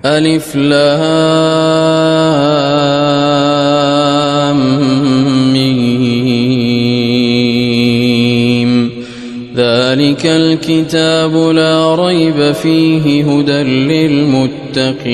ألف لام ميم ذلك الكتاب لا ريب فيه هدى للمتقين.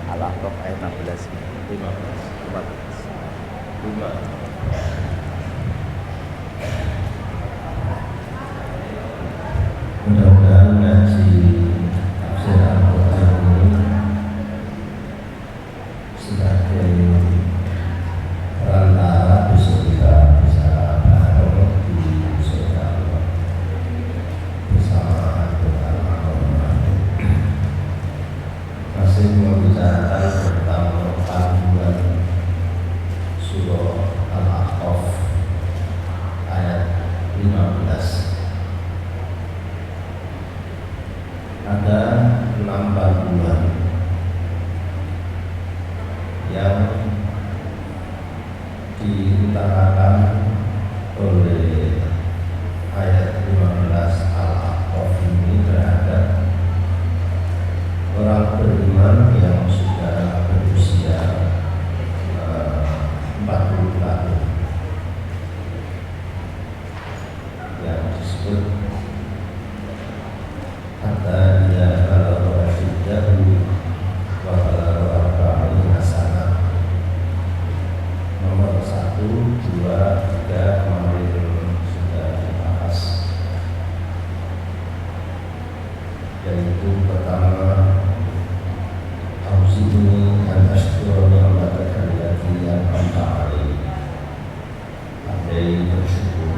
Al-A'raf ayat 16, 15, 14, 5. Mudah-mudahan ngaji tafsir Al-Quran ini sebagai perantara besok kita bisa bareng di surga Allah bersama Tuhan Allah. Masih membicarakan tentang panduan surah Al-A'raf ayat 15. Ada 6 panduan yang diutarakan oleh ayat 15 Al-A'raf ini terhadap orang beriman yang sudah berusia 40 tahun, yang disebut kata dia kalau asyidahu wa kalau arba'in hasanah. Nomor 1, 2, 3 kemarin sudah dibahas, yaitu pertama Auzi'ni an ashkura ni'mataka allati an'amta 'alayya, andai bersyukur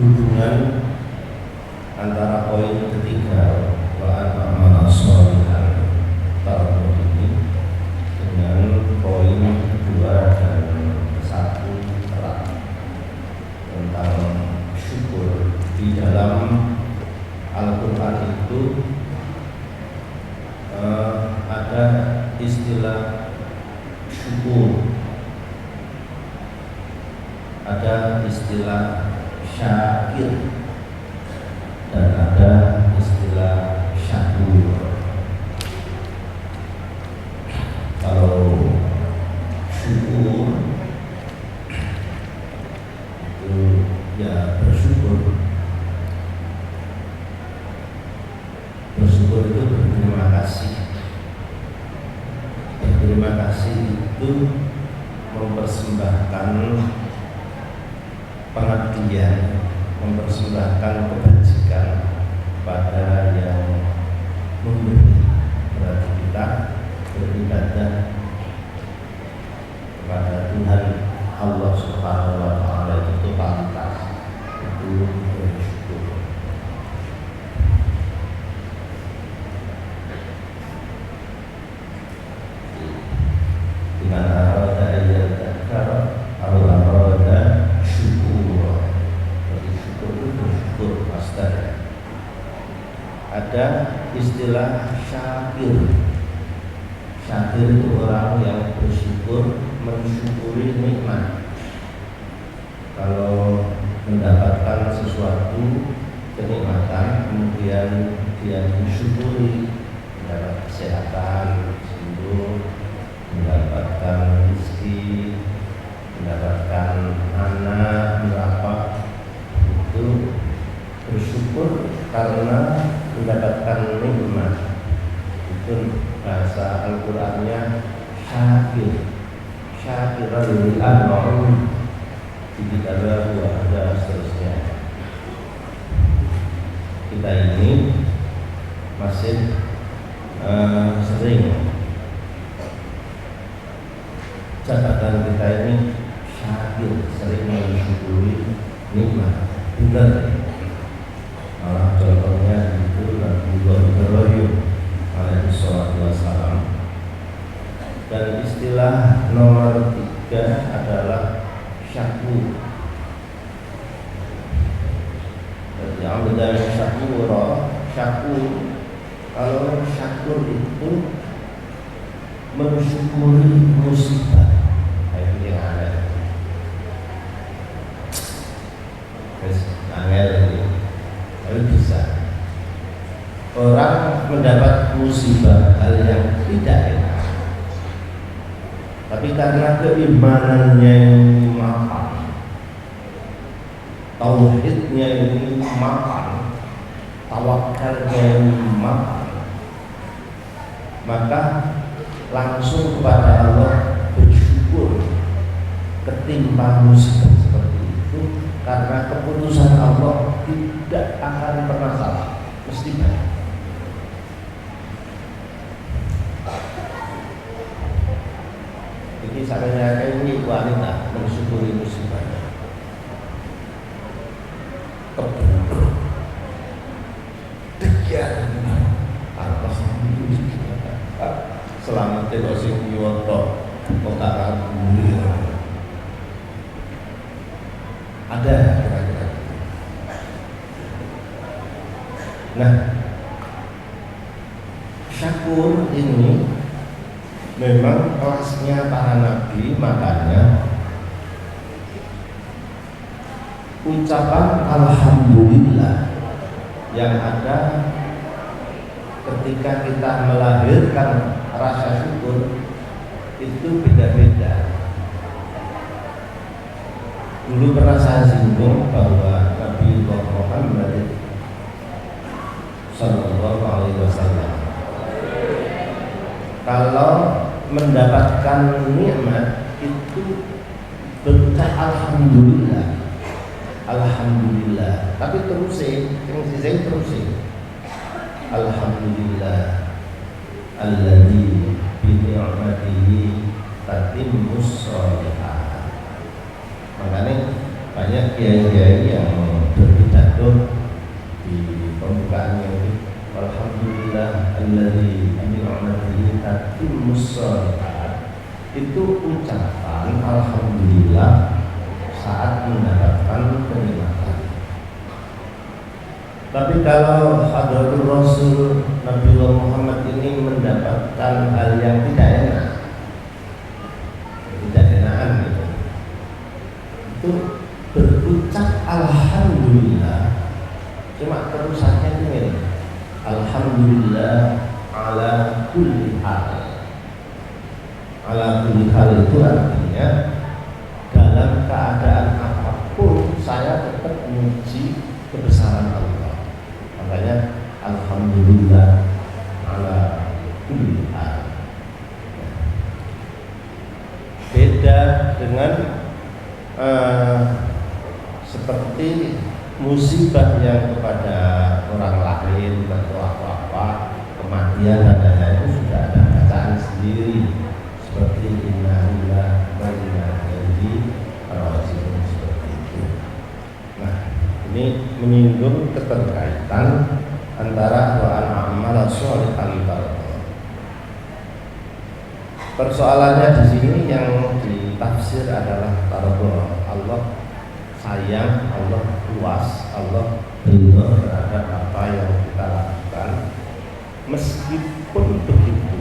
hubungan antara poin ketiga wa amana sholihan tahun ini dengan poin kedua dan satu tentang syukur. Di dalam Al-Quran itu ada istilah syukur, ada istilah syakir, dan ada istilah syakur. Kalau syukur itu ya bersyukur. Bersyukur itu berterima kasih. Berterima kasih itu mempersembahkan pengabdian, mempersembahkan kebajikan pada yang memberi. Berarti kita beribadah kepada Tuhan Allah Subhanahu wa Ta'ala itu totalitas, itu bersyukur. Dengan arada ayyadzakar Allah arada syukur. Jadi syukur itu bersyukur masdar. Ada istilah syakir. Syakir itu orang yang bersyukur, mensyukuri nikmat. Kalau mendapatkan sesuatu kenikmatan, kemudian dia mensyukuri, mendapat kesehatan, sembuh, mendapatkan rezeki, mendapatkan anak, berapa, itu bersyukur karena mendapatkan nikmat. Itu bahasa Al-Qur'annya syakir, syakiran lil an'am, tidak ada seterusnya. Kita ini masih sering catatan kita ini syakir, sering mensyukuri nikmat. Benar. Malah contohnya itu Nabi Ibrahim alaihi salatu wassalam. Dan istilah nomor 3 adalah syakur. Jadi ambil syakur. Kalau syakur itu mensyukuri musibah. Ini yang ada. Angel ini, tapi bisa. Orang mendapat musibah hal yang tidak enak, tapi karena keimanannya yang mapan, tauhidnya ini mapan, tawakalnya yang mapan, maka langsung kepada Allah bersyukur ketimpa musibah seperti itu, karena keputusan Allah tidak akan pernah salah, mesti baik. Jadi saya ini wanita mensyukuri musibahnya. Kebetulan dekian atas selamat tidak sing nyoto kok tak ada kira-kira. Nah, syakur ini memang kelasnya para nabi, makanya ucapan alhamdulillah yang ada ketika kita melahirkan rasa syukur itu beda-beda. Dulu pernah saya singgung bahwa Nabi Muhammad Sallallahu Alaihi Wasallam kalau mendapatkan nikmat itu berucap alhamdulillah, alhamdulillah. Tapi terus yang saya terus alhamdulillah alladzi bi ni'matihi tatimmus sholihat. Makanya banyak banyak kiai-kiai yang berpidato di pembukaannya ini, alhamdulillah alladzi bi ni'matihi tatimmus shalihat. Itu ucapan alhamdulillah saat mendapatkan kenikmatan. Tapi kalau Hadratul Rasul Nabiullah Muhammad ini mendapatkan hal yang tidak enak, tidak enakan gitu, itu berucap alhamdulillah, cuma terusannya itu ini, alhamdulillah ala kulli hal. Ala kulli hal itu artinya dalam keadaan apapun saya tetap memuji kebesaran Allah. Makanya alhamdulillah ala kulli hal. Beda dengan seperti musibah yang kepada orang lain atau apa-apa, kematian dan lain-lain, itu sudah ada bacaan sendiri seperti innalillahi wa inna ilaihi raji'un, seperti itu. Nah, ini menyinggung keterkaitan antara wa amal sholihan tardah. Persoalannya di sini yang ditafsir adalah tardah, Allah sayang, Allah puas, Allah ridho terhadap apa yang kita lakukan. Meskipun begitu,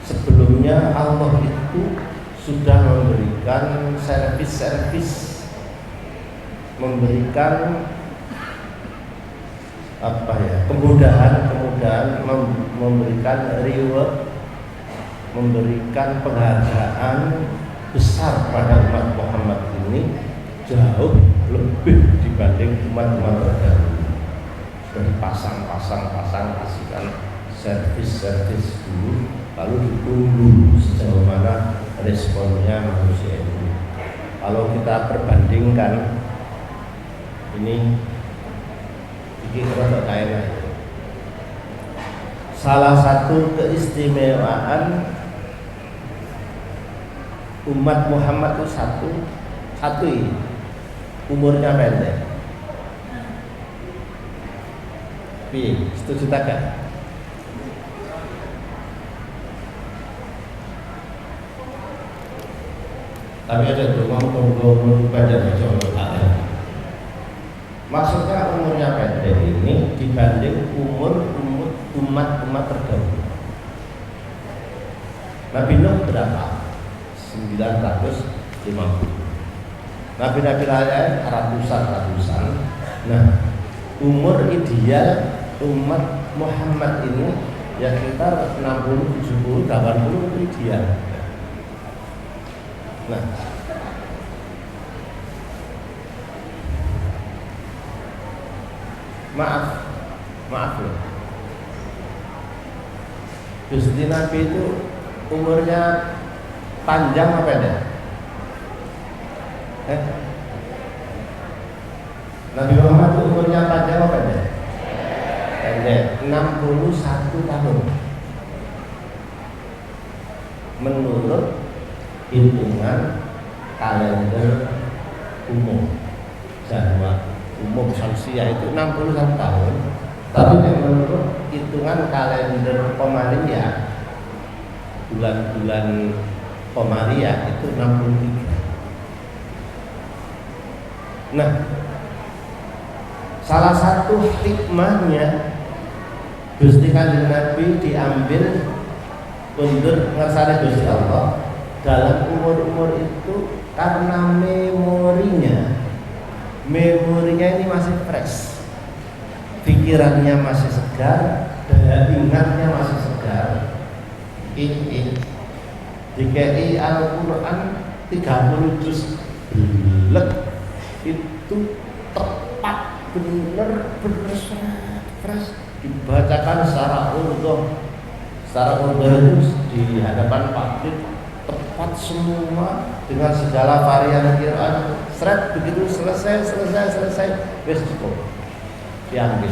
sebelumnya Allah itu sudah memberikan servis-servis, memberikan kemudahan, memberikan reward, memberikan penghargaan besar pada umat Muhammad ini jauh lebih dibanding umat-umat terdahulu. Sudah dipasang-pasang, kasihkan servis dulu, lalu ditunggu sejauh mana responnya manusia ini. Kalau kita perbandingkan ini rada kayak salah satu keistimewaan umat Muhammad itu satu ini, umurnya pendek. Setuju tak? Tapi ada doa umur pendek aja. Maksudnya umurnya pendek ini dibanding umur umat terdahulu. Nabi Nuh berapa? 950. Nabi-nabi lain ratusan. Nah, umur ideal umat Muhammad ini ya sekitar 60, 70, 80 itu ideal. Nah, maaf loh. Gusti Nabi itu umurnya panjang apa pendek? Nabi Muhammad itu umurnya panjang apa pendek? Pendek, 61 tahun. Menurut hitungan kalender umum Januari umum Syamsiah itu 61 tahun. Tapi menurut hitungan kalender Komariah, bulan-bulan Komariah itu 63. Nah, salah satu hikmahnya Gusti Kanjeng Nabi diambil untuk ngersane Gusti Allah dalam umur-umur itu karena memorinya ini masih fresh, pikirannya masih segar, daya ingatnya masih segar. Ini DKI Al-Quran 30 juz belek itu tepat, bener-bener fresh, dibacakan secara urut itu di hadapan Pakdit, tepat semua dengan segala varian Quran. Seret begitu selesai wis cukup diambil.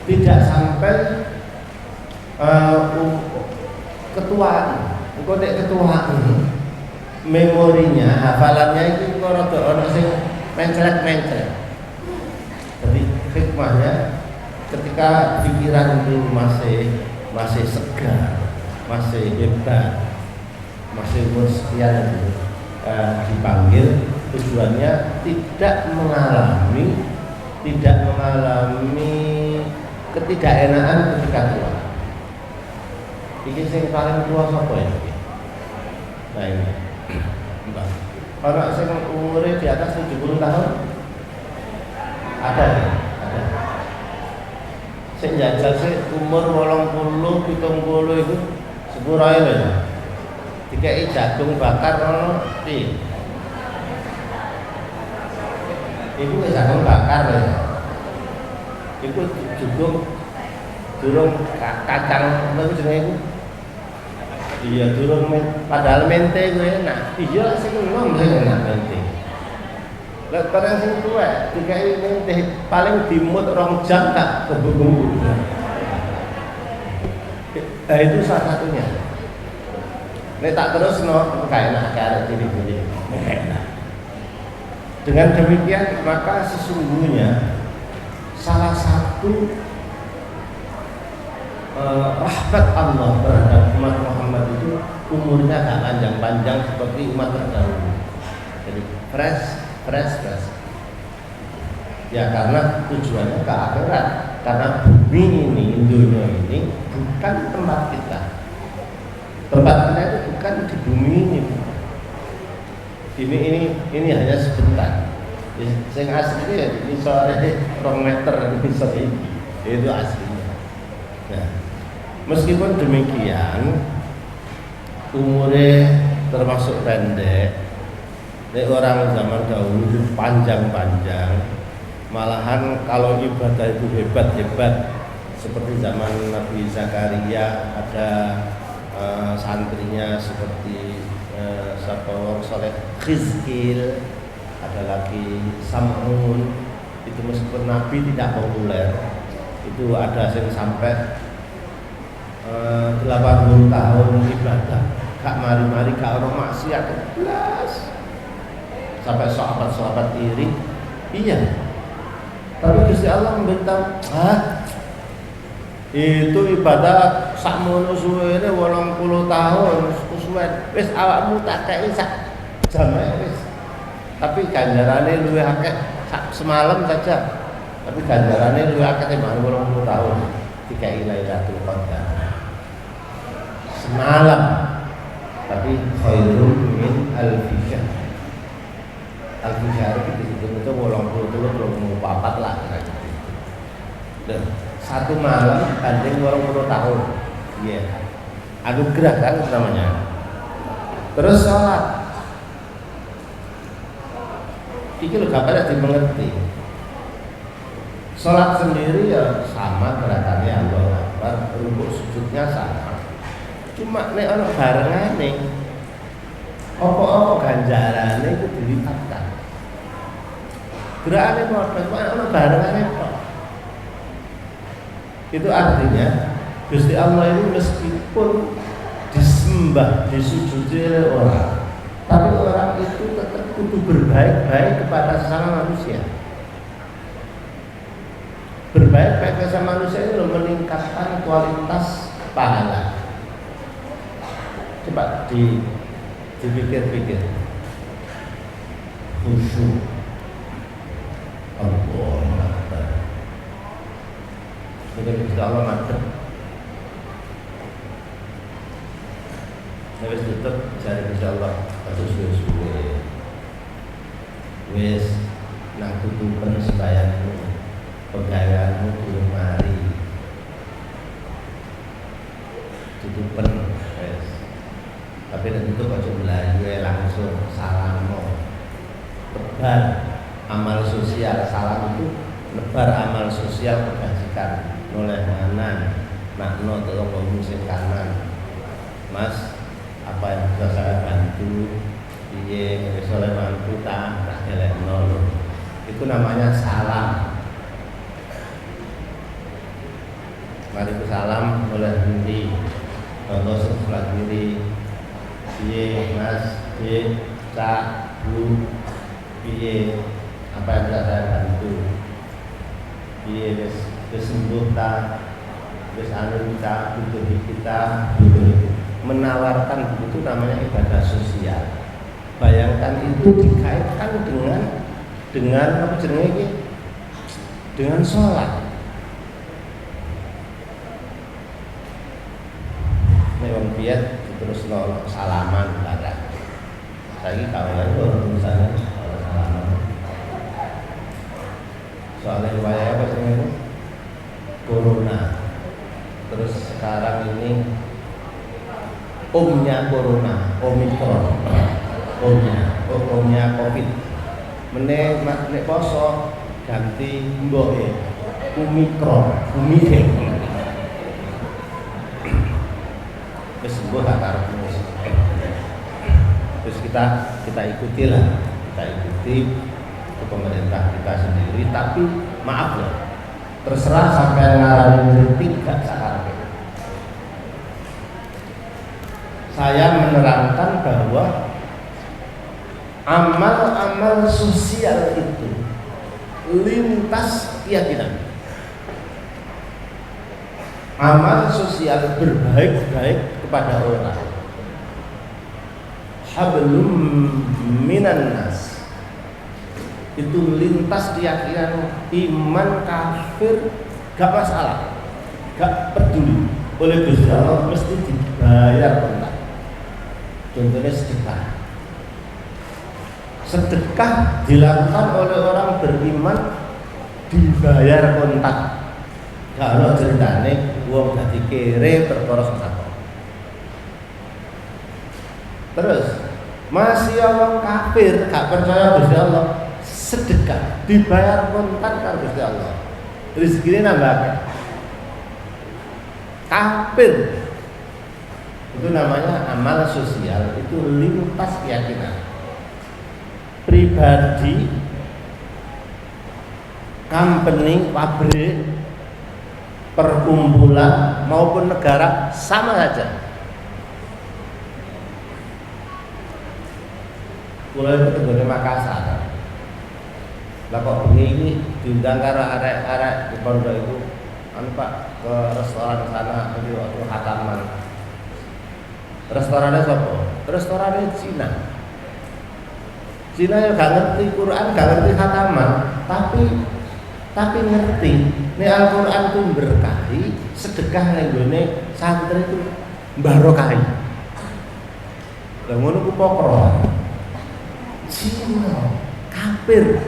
Tidak sampai ketuaan. Engko nek ketuaan memorinya, hafalannya itu kok rada ana sing mencret-mencret. Jadi hikmahnya ketika pikiran itu masih segar, masih hebat, masih umur sekian itu dipanggil, tujuannya tidak mengalami ketidakenaan ketika tua. Ini yang paling tua siapa ya? Nah ini Mbak, orang yang umurnya di atas 70 tahun ada ya? Ada. Saya jajal sih umur 80, 70 itu sepura ya. Dikai jagung bakar ono di. Iku jagung bakar ya. Iku durung kacang apa jenenge iku? Iya durung padahal mente ku enak. Iya sing ngomong sing enak mente. Lah barang sing tuwek dikai mente paling dimut 2 jam tak keburu. Itu salah satunya. Nek tak terus no kayak enak karek ciri-ciri. Dengan demikian maka sesungguhnya salah satu rahmat Allah terhadap umat Muhammad itu umurnya tak panjang-panjang seperti umat terdahulu. Jadi fresh. Ya karena tujuannya ke akhirat. Karena bumi ini, dunia ini bukan tempat kita. Tempat kita itu bukan di bumi ini. Ini hanya sebentar. Yang asli ya ini sore 2 meter ini sore ini. Itu aslinya. Nah, meskipun demikian umurnya termasuk pendek. Orang zaman dahulu itu panjang-panjang. Malahan kalau ibadah itu hebat-hebat seperti zaman Nabi Zakaria ada santrinya seperti Sapawar Soleh Khizkil, ada lagi Sam'un. Itu meskipun Nabi tidak populer, itu ada yang sampai 80 tahun ibadah gak mari-mari gak ono maksiat belas sampai sahabat-sahabat iri. Iya, tapi Gusti Allah membentang, itu ibadah sakmono suwene 80 tahun suwe wis awakmu tak kei sak jam wis. Tapi ganjarane luwih akeh semalam saja. Tapi ganjarane luwih akeh timbang 80 tahun dikai Lailatul Qadar. Semalam tapi khairun min alfi syahr. Alfi syahr itu disebut 80 lah kira-kira. Satu malam banding 80 tahun. Iya. Anugerah kan namanya. Terus sholat. Iki lho gak pada dimengerti. Sholat sendiri ya sama gerakannya Allahu Akbar, rukuk sujudnya sama. Cuma nek ana barengane apa-apa ganjarane itu dilipatkan. Gerakane padha, cuma ana barengane kok. Itu artinya Gusti Allah ini meskipun disembah, disujudi oleh orang, tapi orang itu tetap kudu berbaik-baik kepada sesama manusia. Berbaik-baik kepada sesama manusia itu meningkatkan kualitas pahala. Coba dipikir-pikir. Khusyuk. Allahu Akbar. Mungkin Gusti Allah madhep. Wis tutup jare Gusti Allah atus suwe-suwe. Wis nang tutupen sembayangmu, pegaweanmu durung mari. Tutupen wis. Tapi nek tutup aja mlayu langsung salamno. Tebar amal sosial, salam itu nebar amal sosial kebajikan. Noleh kanan, makno tolong sing kanan. Mas, apa yang bisa saya bantu? Piye bisa oleh bantu tak elekno. Itu namanya salam. Mari ku salam oleh endi? Contoh sebelah kiri. Piye Mas, Piye, Cak, Bu, piye apa yang bisa saya bantu? Piye wis sembuh ta? Wis anu kita, butuh kita, menawarkan itu namanya ibadah sosial. Bayangkan itu dikaitkan dengan apa jenenge iki? Dengan sholat. Memang biar terus salaman barang. Saiki kawan urusannya salaman. Soalnya riwayat apa jenenge? Corona. Terus sekarang ini omnya corona, omikron. Omnya covid. Nek poso ganti mboke omikron, wis sembuh gak karepmu. Terus kita ikuti ke pemerintah kita sendiri, tapi maaf ya, terserah sampai ngarani kritik gak sakarep. Saya menerangkan bahwa amal-amal sosial itu lintas keyakinan. Amal sosial berbaik-baik kepada orang. Hablum minan nas. Itu lintas keyakinan, iman kafir gak masalah, gak peduli. Oleh Gusti Allah mesti dibayar kontak. Contohnya sedekah dilakukan oleh orang beriman dibayar kontak. Kalau ceritane wong dadi kere perkara sedekah. Terus masih orang kafir gak percaya Gusti Allah, sedekah dibayar kontak karo Gusti Allah. Rezekine nambah. Kafir itu namanya amal sosial, itu lintas keyakinan. Pribadi, company, pabrik, perkumpulan maupun negara sama saja. Mulai itu tenggone Makassar. Lah kok ini diundang karo arek-arek di pondok itu, Pak, ke restoran sana itu waktu khataman. Restorannya siapa? Restorannya Cina. Cina yang gak ngerti Quran, gak ngerti khataman, tapi ngerti nek Al-Quran itu berkahi, sedekah ning gone santri itu barokahi. Lah ngono ku pokro. Cina kafir,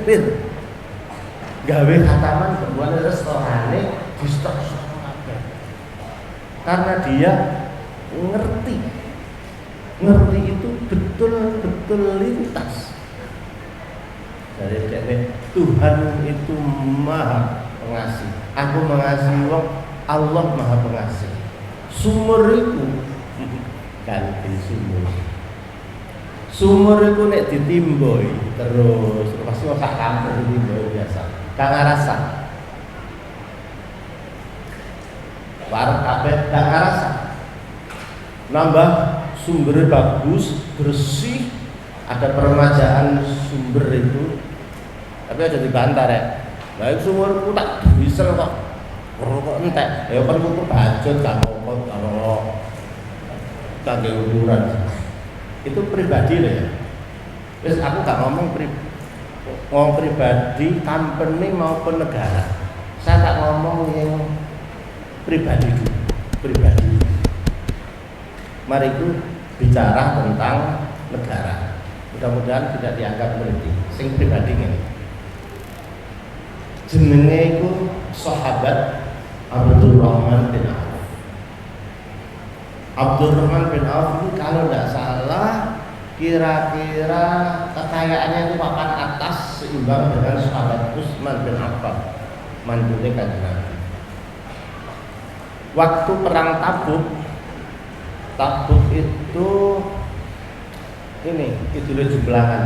gawe khataman buat restorane di stok kabeh. Karena dia ngerti itu betul-betul lintas. Dari Tuhan itu maha pengasih. Aku mengasihi wong, Allah maha pengasih. Sumur itu ganti sumur. Sumur itu nek ditimboi terus pasti sak kampung ditimboi biasa. Kang rasa. Bareng kabeh kang rasa. Nambah sumbernya bagus, bersih, ada peremajaan sumber itu, tapi aja dibantah ya. Nah itu sumur tak bisa kok, kok entek. Ya kan kudu bajut kalau kagak ukuran. Itu pribadi ya. Terus aku gak ngomong pribadi, company maupun negara. Saya tak ngomong yang pribadi dulu, pribadi. Mari itu bicara tentang negara. Mudah-mudahan tidak dianggap berhenti. Sing pribadi ini. Jenenge iku sahabat Abdurrahman bin Auf. Abdurrahman bin Auf itu kalau tidak salah kira-kira kekayaannya itu papan atas seimbang dengan sahabat Utsman bin Affan, mandune Kanjeng Nabi. Waktu perang Tabuk itu ini judulnya jumlahan.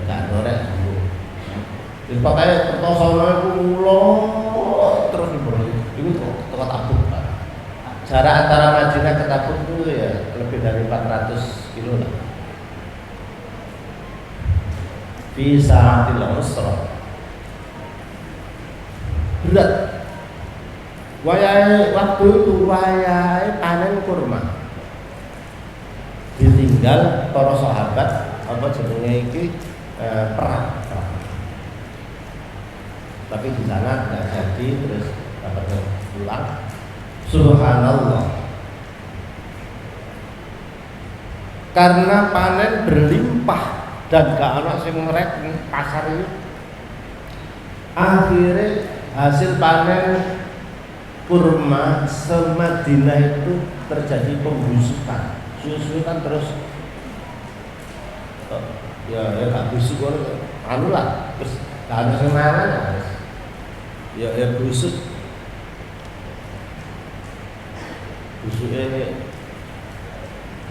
Enggak norek dulu. Jadi pokoknya pertosone itu mulo terus itu tempat Tabuk. Jarak antara Madinah ke Tabuk itu ya lebih dari 400 kilo lah. fi sa'atil usra. Berat. Waktu itu wayahe panen kurma. Ditinggal para sahabat apa jenenge iki perang. Tapi di sana nggak jadi, terus dapat pulang. Subhanallah. Karena panen berlimpah dan gak ana sing ngerek pasar itu. Akhirnya hasil panen kurma semadinah itu terjadi pembusukan. Susu kan terus ya gak busuk anu lah, terus gak ada sing mangan ya busuk. Busuknya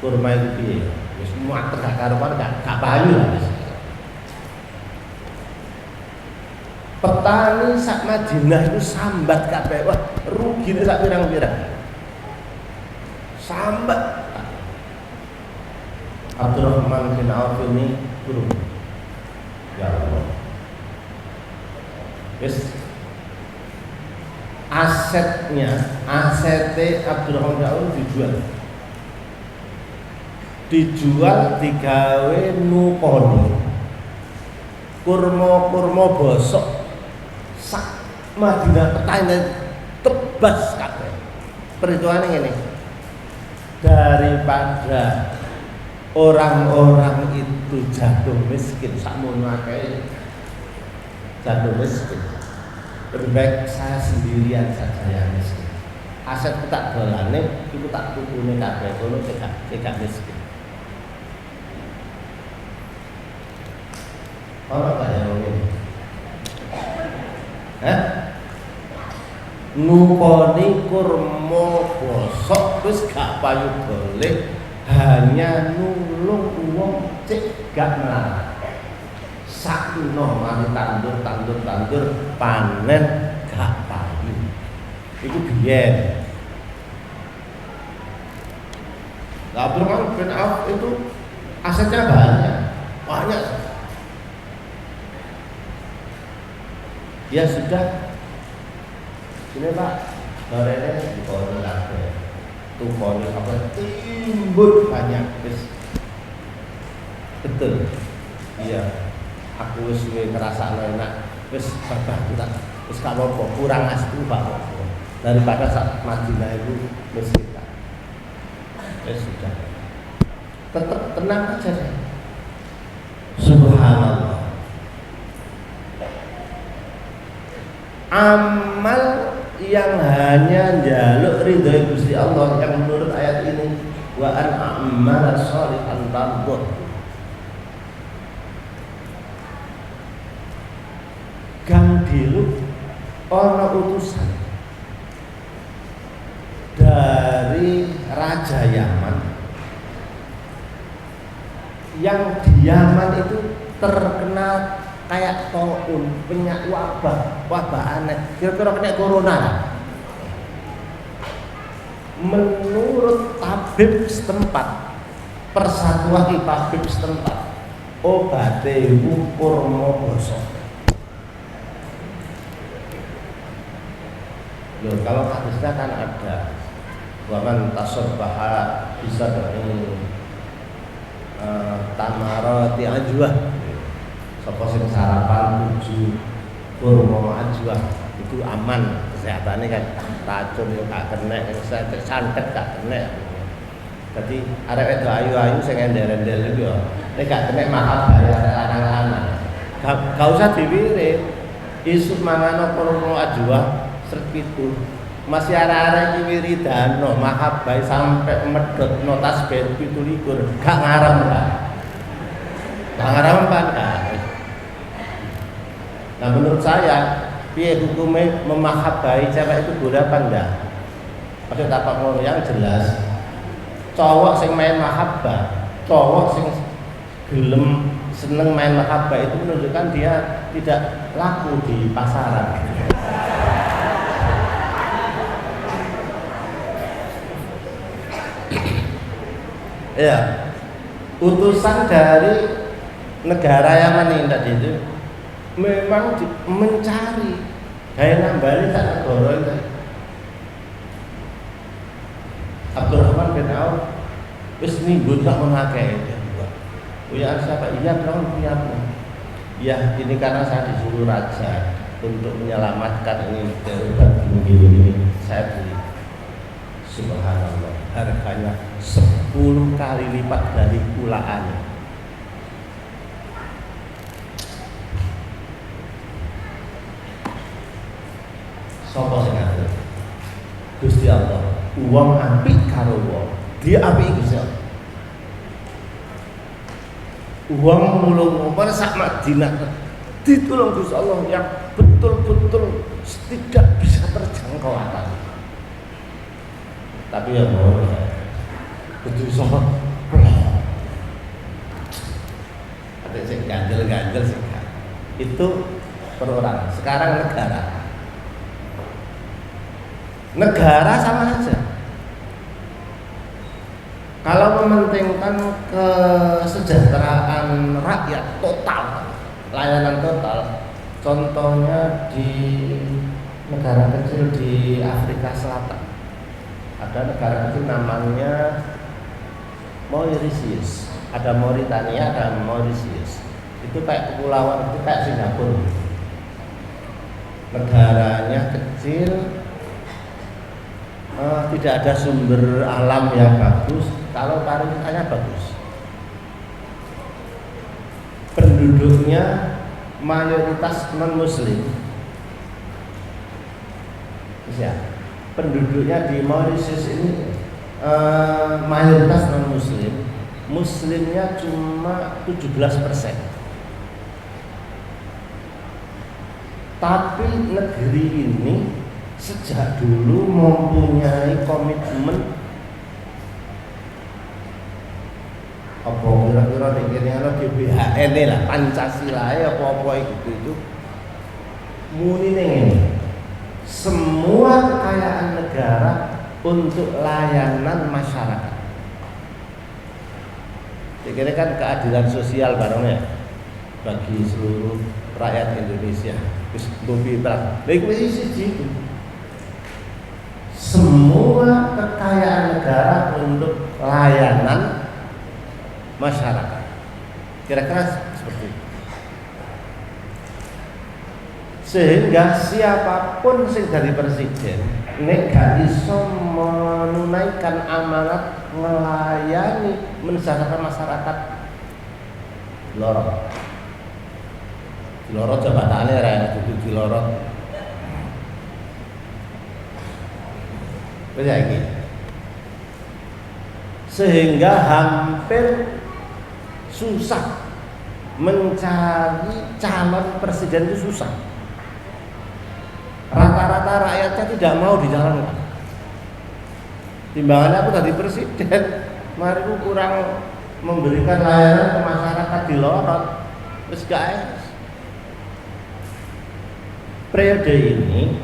kurma itu piye? Wis muatek gak karuan, gak payu lah. Petani sak Madinah itu sambat kabeh. Wah, rugine sak pirang-pirang. Sambat. Abdurrahman bin Auf ini turun. Ya Allah. Yes. Asetnya Abdurrahman bin Auf dijual digawe nukoni. Kurma bosok sak Madinah petani tebas kabeh. Perhitungannya ngene. Daripada orang-orang itu jatuh miskin, sakmono akeh jatuh miskin, lebih baik saya sendirian saja yang miskin. Aset tak dolane, itu tak tukune kabeh, kono tidak miskin. Ono kaya ngene. Nukoni kurma bosok wis gak payu golek, hanya nulung wong cek gak ngarep. Sakno mari tandur panen gak payu. Iku biyen. Abdurrahman bin Auf itu asetnya banyak. Dia sudah ini Pak, barene dikoni kabeh. Tukoni apa timbul banyak wis. Betul. Iya. Aku wis ngerasakno enak. Wis babah tak wis gak apa kurang astu Pak. Daripada sak Madinah itu miskin. Wis sudah. Tetap tenang aja. Subhanallah. Amal yang hanya jaluk ridho Gusti Allah yang menurut ayat ini wa an a'mala sholihan tardhah. Gang dilu ana utusan dari Raja Yaman yang di Yaman itu terkenal kayak taun, penyakit wabah aneh. Kira-kira kena corona. Menurut tabib setempat, persatuan tabib setempat, obate kurma bosok. Loh, kalau hadisnya kan ada waman tasabbaha bisa dari tamarati ajwah. Sapa sing sarapan 7 kurma ajwa itu aman kesehatannya kan, racun yo gak kena, santet gak kena. Jadi arek wedok ayu-ayu sing endel-endel iku yo nek gak kena mahal bayar lanang-lanang. Gak usah diwirit. Isuk mangan kurma ajwa sret pitu. Masih arek-arek iki wiridano mahal bae sampai medhotno tasbih 17 gak ngarep kan. Gak ngarepan kan. Nah menurut saya, piye hukumnya memahabbai cewek itu boleh apa enggak? Maksud apa ngono yang jelas, cowok sing main mahabbah, cowok sing gelem seneng main mahabbah itu menunjukkan dia tidak laku di pasaran. Ya, utusan dari negara yang menindak itu memang mencari gaya nambani tak negara itu. Abdurrahman bin Auf wis nimbun tak mengakeh itu. Punya siapa? Iya dong, punya. Ya ini karena saya disuruh raja untuk menyelamatkan ini darurat ini saya beli. Subhanallah, harganya 10 kali lipat dari kulaannya. Sopo sing ngatur? Gusti Allah. Uang apik karo wong, dia apik Gusti Allah. Uang mulung umar sak Madinah ditolong Gusti Allah yang betul-betul tidak bisa terjangkau akal. Tapi ya mau Gusti Allah ada yang ganjel sih. Itu perorangan. Sekarang negara sama saja. Kalau mementingkan kesejahteraan rakyat total, layanan total, contohnya di negara kecil di Afrika Selatan, ada negara kecil namanya Mauritius, ada Mauritania, ada Mauritius. Itu kayak kepulauan, itu kayak Singapura. Negaranya kecil, tidak ada sumber alam yang bagus, kalau pariwisatanya bagus. Penduduknya mayoritas non muslim. Ya, penduduknya di Mauritius ini mayoritas non muslim. Muslimnya cuma 17%. Tapi negeri ini sejak dulu mempunyai komitmen apa kira-kira dikiranya GBHN lah, Pancasila apa itu muni ini semua kekayaan negara untuk layanan masyarakat. Dikira kan keadilan sosial barangnya bagi seluruh rakyat Indonesia. Terus bumi berat. Baik siji. Semua kekayaan negara untuk layanan masyarakat. Kira-kira seperti itu. Sehingga siapapun sing dari presiden nek gak iso menunaikan amanat melayani mensejahterakan masyarakat lorot jabatannya ra kudu dilorot. Begini. Sehingga hampir susah mencari calon presiden, itu susah. Rata-rata rakyatnya tidak mau dijalankan. Timbangannya aku tadi presiden, mari aku kurang memberikan layanan ke masyarakat di lorot. Terus guys, periode ini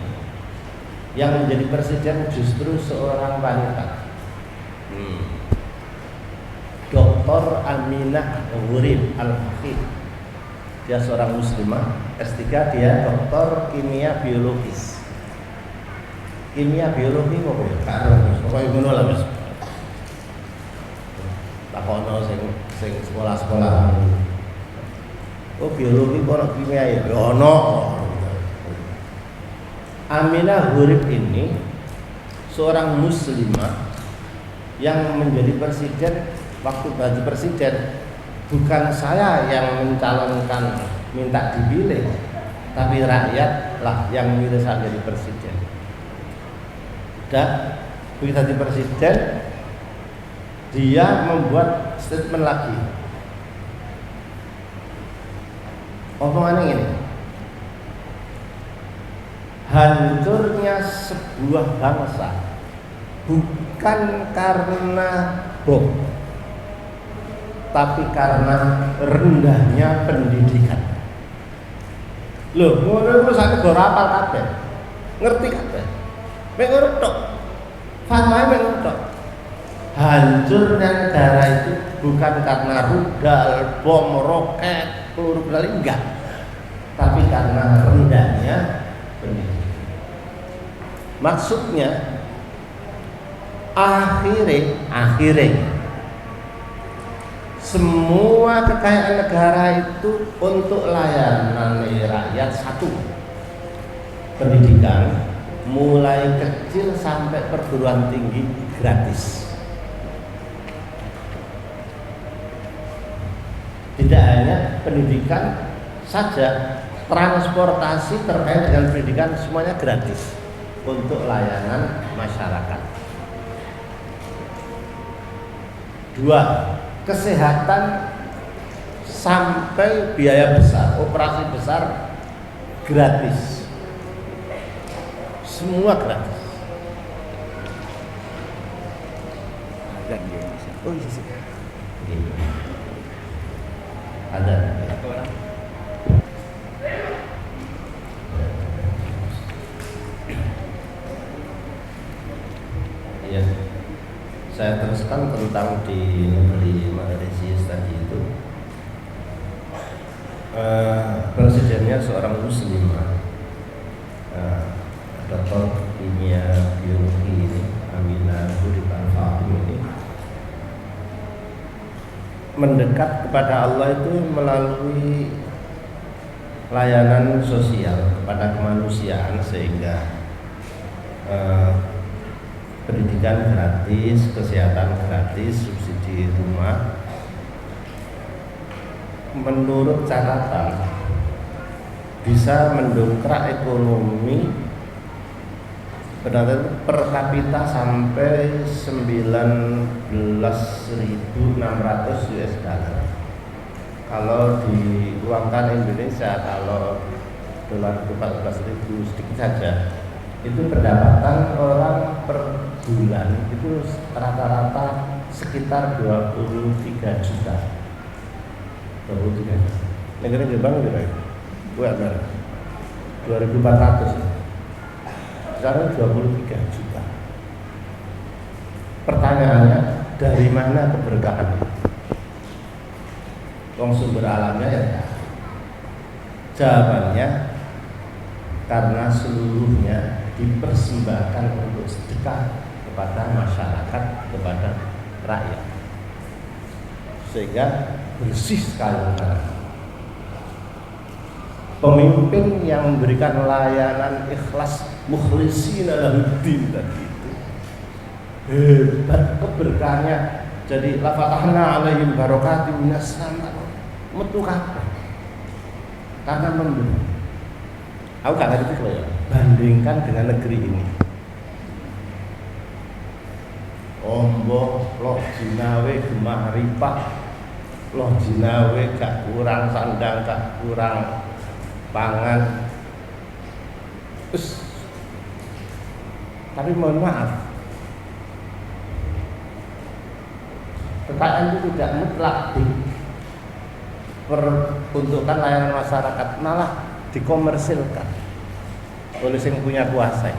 yang menjadi presiden justru seorang wanita, Dr. Aminah Hurib Al-Fakih. Dia seorang muslimah, S3 dia doktor kimia biologis. Kimia biologi apa ya? Pokoknya ngono lah Mas. Takono sing sekolah-sekolah. Oh biologi kok kimia ya? Ono. Aminah Hurib ini seorang muslimah yang menjadi presiden. Waktu bagi presiden, bukan saya yang mencalonkan minta dipilih, tapi rakyat lah yang memilih saya jadi presiden. Dan begitu jadi presiden, dia membuat statement lagi. Omongannya ini, hancurnya sebuah bangsa bukan karena bom, tapi karena rendahnya pendidikan. Loh, ngono iku sak negara apal kabeh. Ngerti kabeh. Mek ngono tok. Fatwae mek ngono tok. Hancurnya negara itu bukan karena rudal, bom, roket, peluru pelari, enggak, tapi karena rendahnya pendidikan. Maksudnya akhirnya semua kekayaan negara itu untuk layanan rakyat. Satu, pendidikan mulai kecil sampai perguruan tinggi gratis. Tidak hanya pendidikan saja, transportasi terkait dengan pendidikan semuanya gratis untuk layanan masyarakat. Dua, kesehatan sampai biaya besar, operasi besar gratis. Semua gratis. Azan di Indonesia. Oh iya sih. Ada. Iya. Saya teruskan tentang di negeri Malaysia tadi itu. Presidennya seorang muslimah. Dokter kimia biologi ini, Aminah Buritan Fahim ini mendekat kepada Allah itu melalui layanan sosial kepada kemanusiaan, sehingga pendidikan gratis, kesehatan gratis, subsidi rumah. Menurut catatan bisa mendongkrak ekonomi per kapita sampai 19.600 US dollar. Kalau diuangkan Indonesia, kalau dolar itu 14.000 sedikit saja, itu pendapatan orang per bulan itu rata-rata sekitar 23 juta. 23 juta. Negara Jepang berapa? Gue ada 2.400. Sekarang 23 juta. Pertanyaannya, dari mana keberkahan itu? Wong sumber alamnya ya. Jawabannya, karena seluruhnya dipersembahkan untuk sedekah kepada masyarakat, kepada rakyat, sehingga bersih sekali. Pemimpin yang memberikan layanan ikhlas mukhlishina lahuddin tadi itu hebat keberkahannya. Jadi la fatahna alaihim barakatim minas sama metu kabeh karena memberi. Aku gak ngerti kok ya, bandingkan dengan negeri ini. Ombo loh jinawe gemah ripah, loh jinawe gak kurang sandang, gak kurang pangan. Tapi mohon maaf, kekayaan itu tidak mutlak diperuntukkan layanan masyarakat, malah dikomersilkan oleh yang punya kuasa.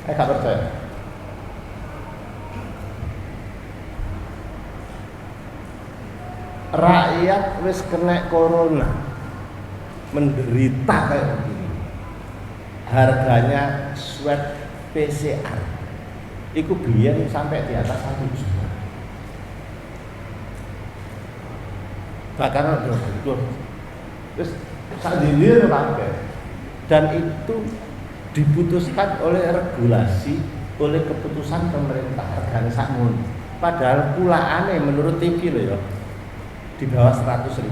Saya gak percaya. Rakyat wis kena corona, menderita kayak begini, harganya swab PCR itu biyen sampai di atas 1 juta. Bahkan terus sendiri rakyat, dan itu diputuskan oleh regulasi, oleh keputusan pemerintah, harganya sakmun. Padahal pulaane menurut TV loh ya, di bawah 100.000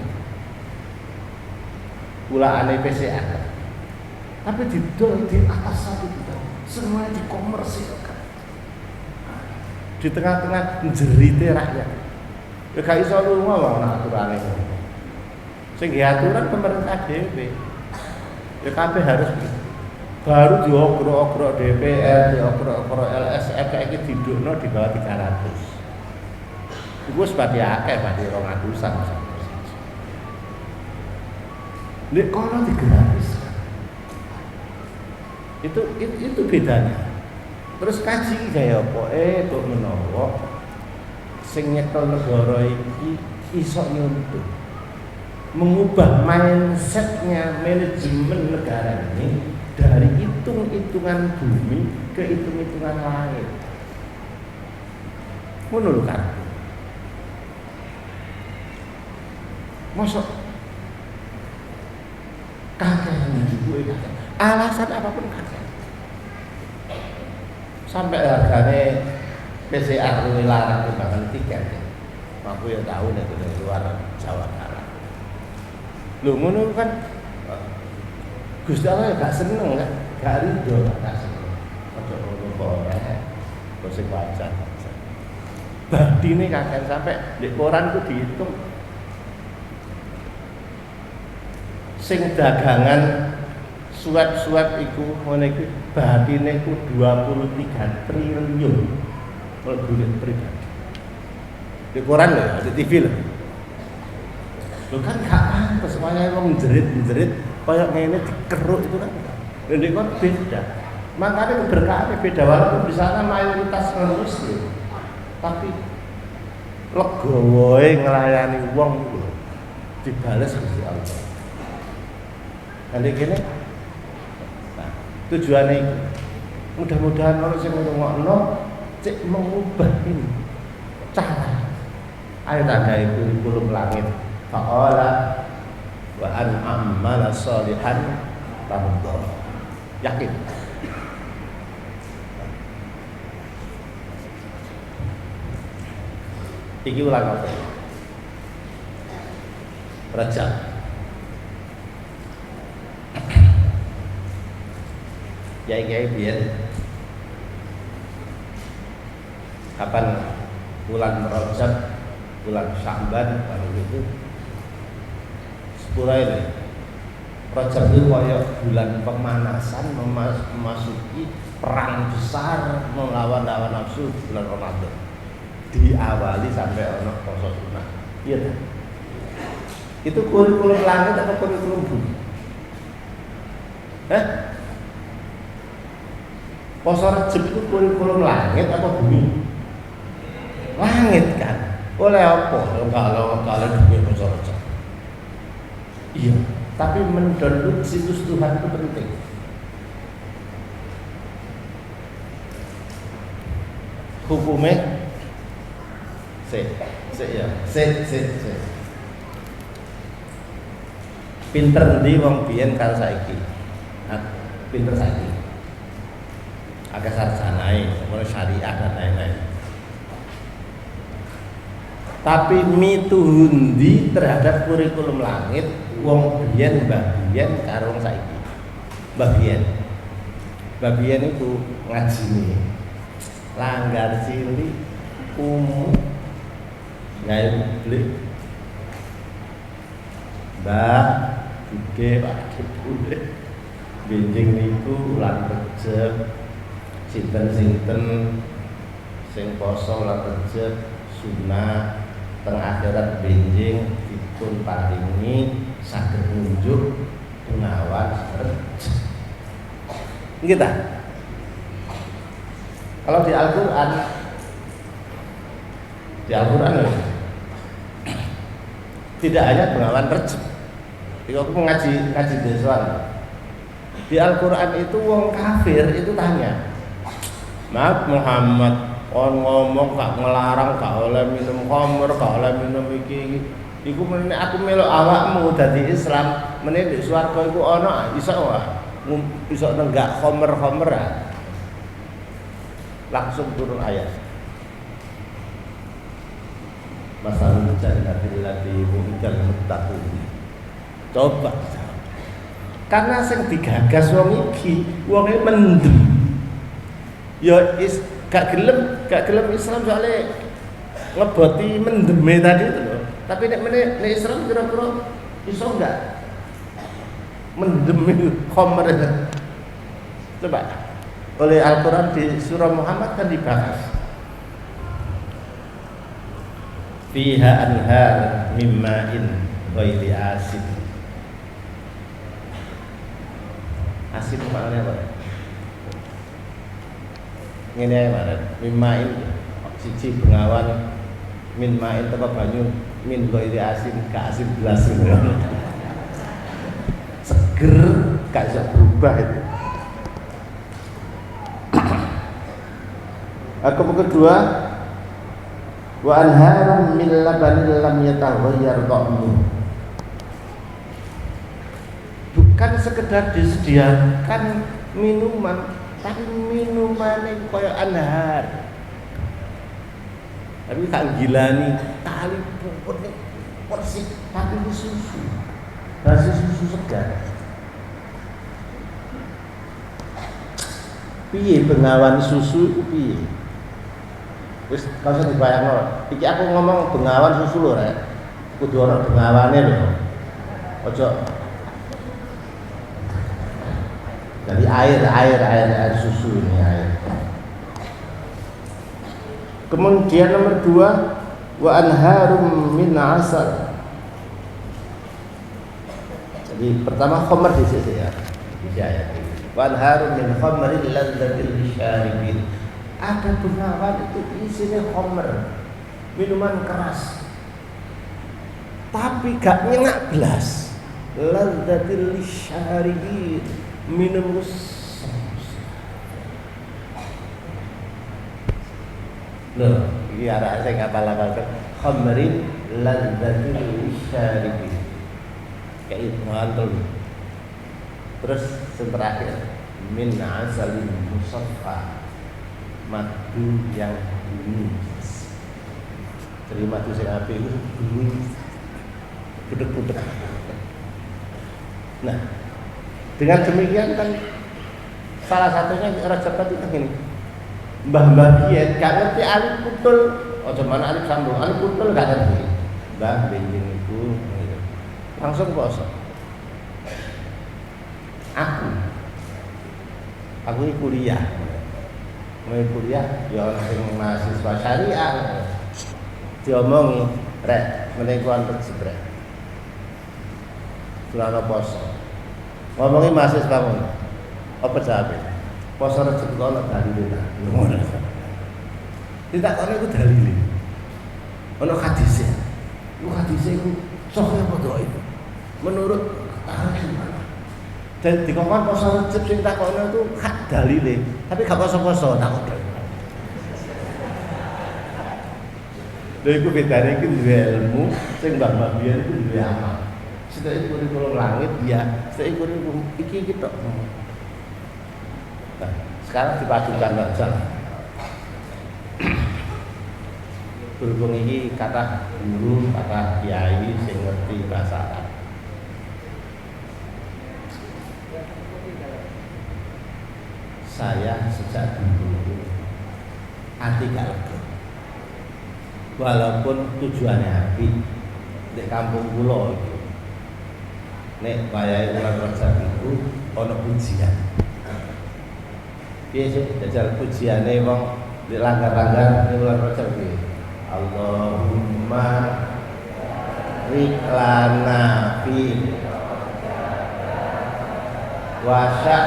pulaane PCR, tapi didol di atas 1 juta. Semuanya dikomersilkan di tengah-tengah jerite rakyat. Ya gak iso lunga wae ana aturane. Sing aturan pemerintah dhewe. Ya kabeh harus baru diogrok-ogrok DPR, diogrok-ogrok LSM kayak iki didukno di bawah 300. Iku wis pati akeh, pati 200-an. Nek kono digratiskan. Itu bedanya. Terus kaji gaya apa? Kok menawa sing nyekel negara iki iso nyuntuk mengubah mindsetnya manajemen negara ini dari hitung-hitungan bumi ke hitung-hitungan langit. Ngono lho kan. Mosok kakek juga alasan apapun kakek. Sampai harganya PCR ini larang timbangan tiket. Aku ya tahu nih dari luar Jawa Barat. Lu ngono kan Gusti Allah gak seneng kan, gak ridho, gak seneng. Ojo ngono kok sing wajar. Badine kakek sampai di koran ku dihitung sing dagangan swab iku ngene iki badine ku 23 triliun. Kalau duit pribadi. Di koran lho, di TV lho. Lho kan gak pantes semuanya wong jerit-jerit kaya ngene dikeruk itu kan. Lha kon beda. Makanya keberkahannya beda walaupun di sana mayoritas non muslim. Tapi legowoe nglayani wong iku dibales Gusti Allah. Nanti kene nah, tujuannya itu mudah-mudahan orang yang ngrungokno cek mengubah ini cara. Ayo tandai kurikulum langit. Fa'ala wa an amala sholihan tamdor. Yakin. Iki ulang apa? Rajab. Kiai-kiai biar kapan bulan Rajab, bulan Sya'ban, kalau gitu sepuluh ini. Rajab itu kayak bulan pemanasan memasuki perang besar melawan hawa nafsu bulan Ramadan. Diawali sampai ono poso sunah. Iya kan? Itu kurikulum langit atau kurikulum bumi? Poso Rajab itu kurikulum langit atau bumi? Langit kan? Oleh apa? Kalau bumi poso Rajab. Iya, tapi mendownload situs Tuhan itu penting. Hukumnya pinter ndi wong biyen karo saiki. Pinter saiki. Agak sarjanae, mulai syariah dan lain-lain. Tapi mituhundi terhadap kurikulum langit wong biyen mbah biyen karo wong saiki. Mbah biyen iku ngajine langgar cilik gawe publik Mbah Duge Pak Duge benjing niku ulang Rejab sinten-sinten sing poso ulang Rejab sunah teng akhirat benjing dipun paringi saged nunjuk pengawas Rejab. Nggih ta? Kalau di Al-Qur'an tidak hanya pengawan Rejab. Aku ngaji desoan. Di Al-Qur'an itu wong kafir itu tanya, "Maaf Muhammad, on ngomong gak ngelarang gak oleh minum khamr, gak oleh minum iki. Iku meneh aku melok awakmu dadi Islam, meneh di swarga iku ana iso wae. Iso nenggak khamr-khamr." Langsung turun ayat. Masalul jannatil lati mu'idal muttaqin. Coba. Karena sing digagas wong iki, wonge mendem. Ya gak gelem Islam soalnya ngeboti mendeme tadi itu loh. Tapi nek Islam kira-kira iso enggak mendem khamr. Coba. Oleh Al-Qur'an di surah Muhammad kan dibahas. Fiha anhar mimma'in ghairi asin. Asin maknanya apa? Ngene ae maran. Mimma'in siji bengawan min ma'in teko banyu min ghairi asin gak asin belas seger gak bisa berubah itu. Aku kedua wa anharum min labanin lam yataghayyar ta'muhu. Bukan sekedar disediakan minuman, tapi minumannya kaya anhar. Tapi tak gilani tali puputnya persis, tapi ini susu, hasil susu segar. Piye bengawan susu itu piye? Wis kau usah dibayangno. Iki aku ngomong bengawan susu lho rek. Kudu ana bengawane lho. Ojo. Jadi air susu ini air. Kemudian nomor 2 wa anharum min asal. Jadi pertama khamr di sini ya. Di ayat ini. Wa anharum min khamrin ladzatil lisyaribin. Ada bengawan itu isinya khamr, minuman keras. Tapi gak nyenyak belas. Ladzatil lisyaribin. Minum loh, ini arah saya nggak pala-pala khamrin ladzatil lisyaribin kayak itu mantul. Terus yang terakhir min asalin musaffa, madu yang bunyi. Jadi madu sing apik itu bunyi budek-budek. Nah, dengan demikian kan salah satunya Rajab itu begini. Mbah-mbah biyen gak ngerti alif putul, aja mana alif sambung, alif putul gak ngerti. Mbah benjing iku gitu. Langsung poso. Aku ini kuliah. Mulai kuliah ya ana sing mahasiswa syariah. Diomongi, rek menika wonten jebrek. Sulana poso. Ngomongi mahasiswa ngono. Apa jawabnya? Poso Rejab kok ana dalile ta. Ngono. Ditakoni iku dalile. Ono hadise. Iku hadise iku sahih apa dhaif? Menurut gimana? Dan dikongkon poso Rejab sing takoni itu hak dalile, tapi gak poso-poso takon. Lha iku bedane iki duwe ilmu sing mbah-mbah biyen iku duwe amal. Sedaya kurikulum langit ya, sedaya kurikulum iki kita. Nah, sekarang dipadukan saja. Berhubung ini kata guru, kata kiai sing ngerti bahasa Arab. Saya sejak dulu hati gak lega. Walaupun tujuannya hati di kampung kula itu. Nek wayahe bulan Rajab itu ana pujian. Piye sih jajal pujiane wong di langgar-langgar di bulan Rajab iki. Allahumma riklana fi wasya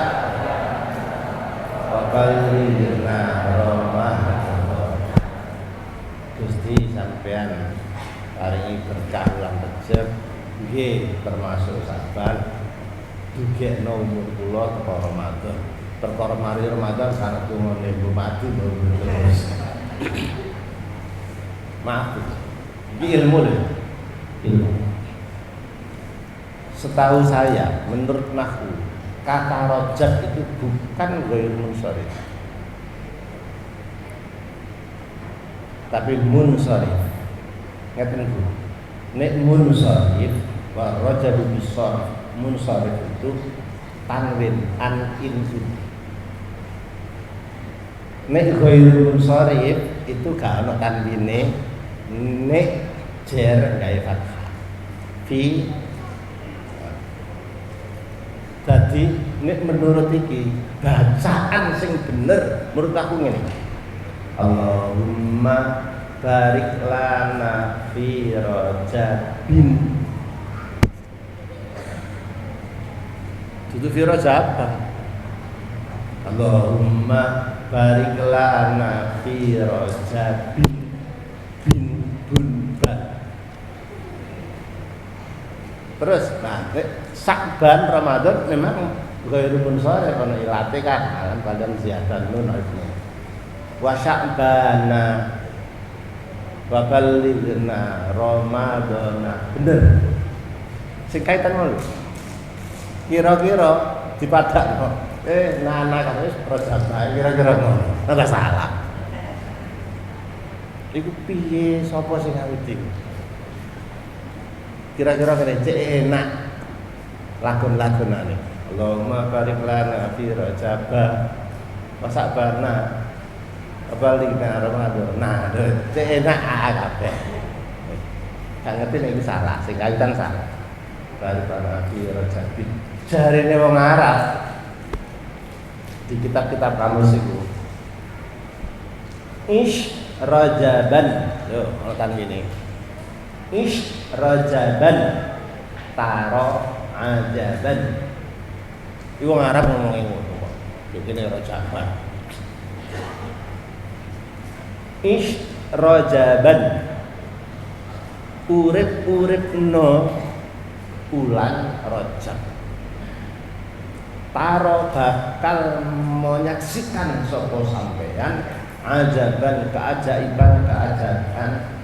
wa ballighna Ramadan. Gusti sampean paringi berkah ulang Rajab nggih termasuk Saban dugekno umur kula teko Ramadan. Perkara mari Ramadan sangat tungone mati terus. Maaf. Ini ilmu loh. Ilmu. Setahu saya, menurut nahwu, kata Rajab itu bukan ghair munsharif. Tapi munsharif. Ngeten Bu. Nek munsharif wa Rajab bisarf, munsharif itu tanwin an insu. Nek ghair munsharif itu gak ana tanwine, nek jer gawe fathah. Fi. Jadi nek menurut iki bacaan sing bener menurut aku ngene. Allahumma barik lana fi Rajabin. Itu fi Rajab. Allahumma barik lana fi Rajabin bin bun Terus Sya'ban Ramadan memang ghairu munsharif kana ilate kan alam badan ziyadan nun artinya. Wa Sya'bana wa ballighna Ramadana. Bener. Sing kaitan ngono. Kira-kira dipadakno. Nana kan wis Rajab kira-kira ngono. Ora salah. Iku piye sapa sing ngawiti? Kira-kira kene cek enak lagun-lagunane. Allahumma barik lana fi Rajab wa Sya'bana wa balighna Ramadan. Nah, cek enak kabeh. Gak ngerti nek iki salah, sing kaitan salah. Barik lana fi Rajab. Jarine wong Arab di kitab-kitab kamus iku. Ish Rajaban. Yo, ngoten ngene. Ish Rajaban taro ajaban. Iku wong Arab ngomong ngono kok. Yo kene Rajaban. Ish Rajaban. Urip-uripno bulan Rajab. Taro bakal menyaksikan sapa sampeyan ajaban keajaiban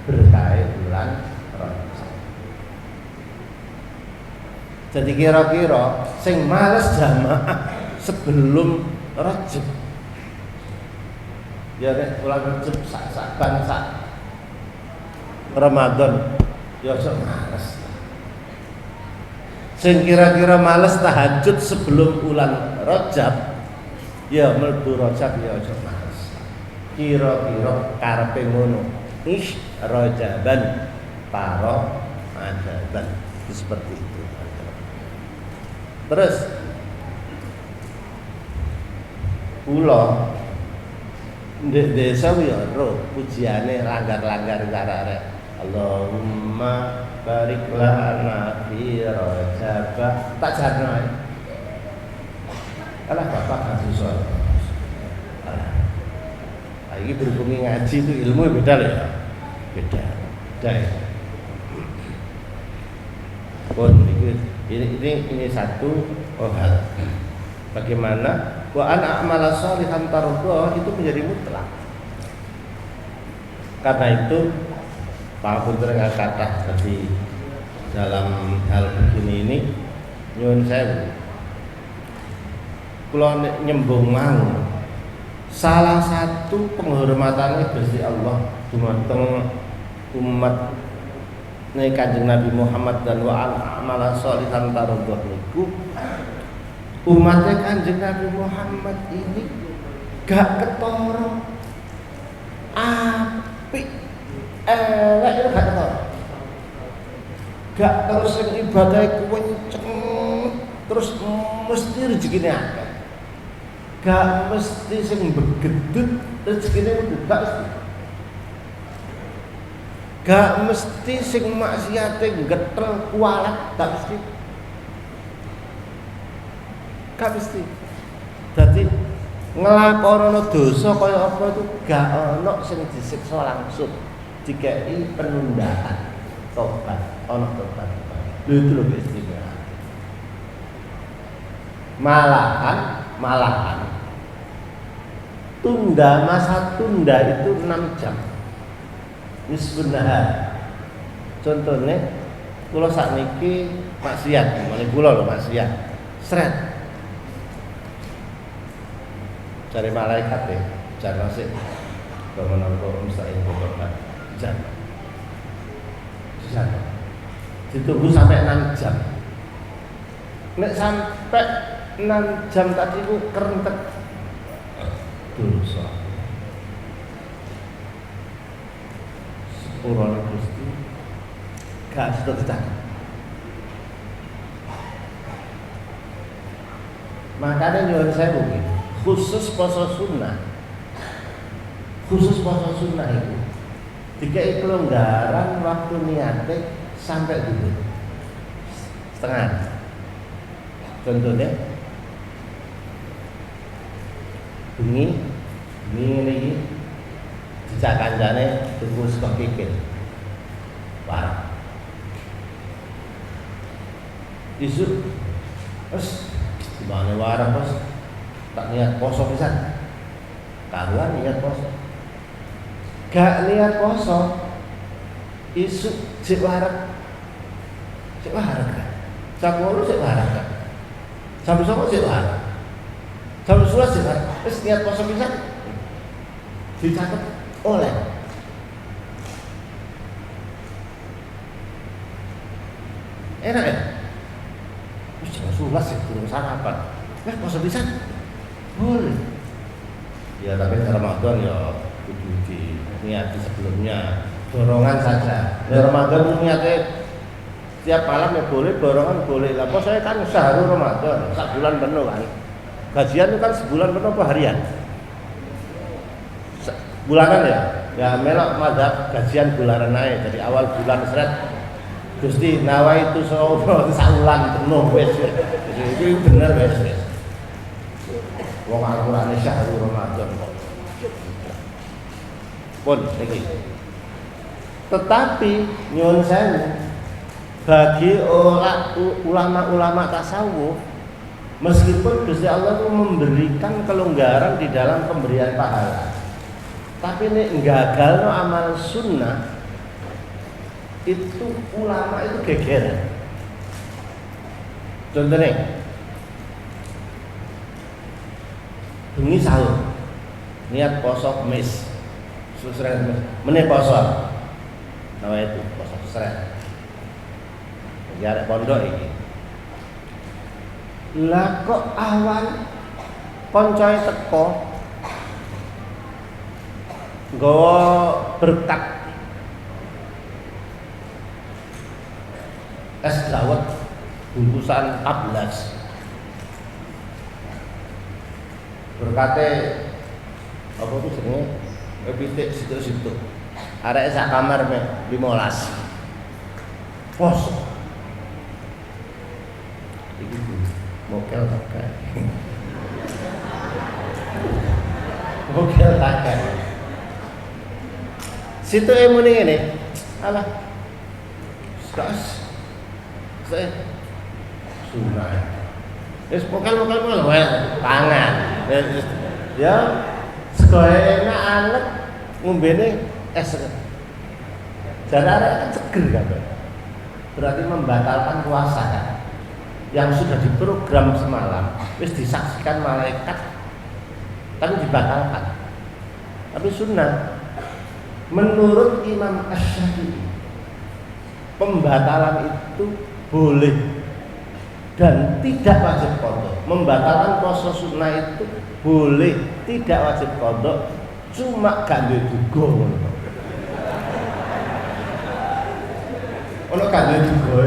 berkait bulan Rajab. Jadi kira-kira sing males jamaah sebelum Rajab. Ya nek bulan Rajab sak Ramadan ya sok males. Sing kira-kira males tahajud sebelum bulan Rajab ya mlebu Rajab ya aja males. Kira-kira karepe ngono. Ish Rajaban taro ajaban. Seperti itu. Terus kula ndek desa ya ro pujiane langgar-langgar arek-arek. Allahumma barik lana fi Rajab. Tak jarno ae. Alah bapak ngaji soal. Ini berhubungi ngaji itu ilmu beda loh ya. Beda ya. Ini satu hal. Bagaimana wa an a'mala sholihan tardah itu menjadi mutlak. Karena itu Pak Putra kata tadi dalam hal begini ini nyuwun sewu. Kula nyembung mau salah satu penghormatannya Gusti Allah dumateng umat Kanjeng Nabi Muhammad dan wa amala sholihan taradhah niku umatnya Kanjeng Nabi Muhammad ini gak ketara apik elek gak ketara gak terus sing ibadah kenceng terus mesti rezekine akeh gak mesti sing begedut rezekine gak mesti gak mesti sing maksiate getel kualat gak mesti gak mesti dadi nglakonono dosa kaya apa itu gak ana sing disiksa langsung dikei penundaan tobat ana tobat lho itu lho istimewa malahan tunda masa tunda itu 6 jam nisfun nahar. Contohnya kula sakniki maksiat, mulai kula lho maksiat. Sret. Cari malaikat deh, jangan sih. Kalau menangkap mustahil berkorban, jangan. Jangan. Ditunggu sampai 6 jam. Nek sampai 6 jam tadi ku kerentek dosa. Sepurane Gusti gak setelah. Makanya nyuwun saya mungkin khusus poso sunnah itu dikai kelonggaran waktu niate sampai dulu setengah. Contohnya bengi iki dijak kancane tunggu saka kikil. Parah. Isu terus gimana warang bos tak niat poso pisan karuan niat poso gak niat poso isu sik warang kan jam 8 sik warang kan jam 9 sik warang jam 11 sik warang wis niat poso pisan dicatat oleh enak ya jam 11 sih turun sarapan poso pisan boleh ya, tapi Ramadan ya kudu diniati sebelumnya dorongan saja. Ya Ramadan niatnya tiap malam ya boleh, dorongan boleh lah. Kok saya kan sehari Ramadan, sebulan penuh kan. Gajian itu kan sebulan penuh apa harian? Bulanan ya? Ya melok madhab gajian bulanan aja. Jadi awal bulan seret Gusti nawa itu saulan penuh wes. Jadi itu bener wes. Wong Al-Qur'ane syahrul Ramadan kok. Pun iki. Tetapi nyuwun sewu bagi ulama-ulama tasawuf meskipun Gusti Allah itu memberikan kelonggaran di dalam pemberian pahala. Tapi ini gagal no amal sunnah itu ulama itu geger. Contohnya bengi sahur niat poso kemis susren meneh poso nawa itu poso seret ya arek pondok iki lah kok awan koncoe teko nggawa berkat es dawet bungkusan 14 berkate apa itu jenenge epitek situ-situ arek sak kamar me 15 pos iki mokel tak mokel tak situ muni ngene alah saya sunai wis mokel pangan ya sekolah enak anget ngombene es jarare kan seger kan berarti membatalkan puasa kan yang sudah diprogram semalam wis disaksikan malaikat tapi dibatalkan tapi sunnah menurut Imam Asy-Syafi'i pembatalan itu boleh dan tidak wajib qadha. Membatalkan puasa sunnah itu boleh, tidak wajib qadha, cuma gak duwe duga ngono. Ono gak duwe duga.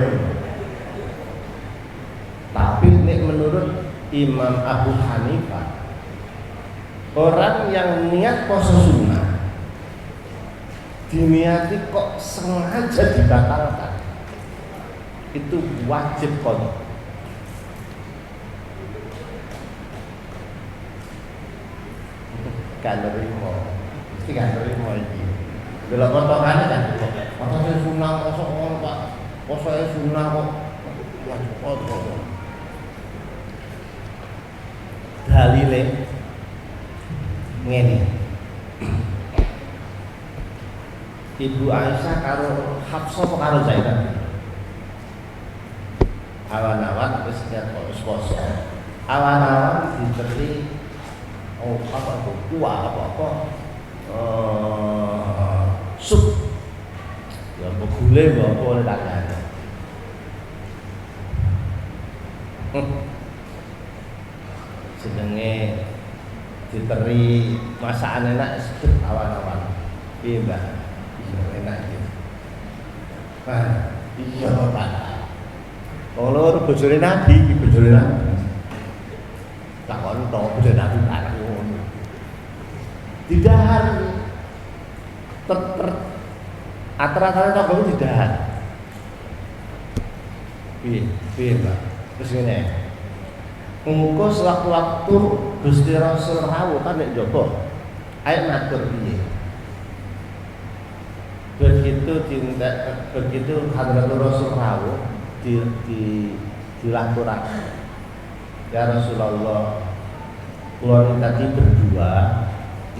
Tapi nek menurut Imam Abu Hanifah, orang yang niat puasa sunnah diniati kok sengaja dibatalkan, itu wajib qadha. Gak nerima, mesti gak nerima ini. Bila potongannya kan, potongannya sunnah kosong orang pak, kosongnya sunnah kok, wajib qadha. Dalile ngene. Ibu Aisyah karo Hafsah apa karo Zainab? Awan-awan wis niat poso. Awan-awan diberi apa kuah apa sup ya gule apa oleh tangan sedenge diteri masakan enak sedep awan-awan piye Mbak iya enak gitu Pak iya Pak kalau bojone Nabi tak konto bojone Nabi tak didahar atar-atar tak baru didahar piye Mbak terus ngene engko sewaktu-waktu Gusti Rasul rawuh kan nek njaba ayo matur piye begitu Hadratul Rasul rawuh dilaturkan. Ya Rasulullah, kula tadi berdua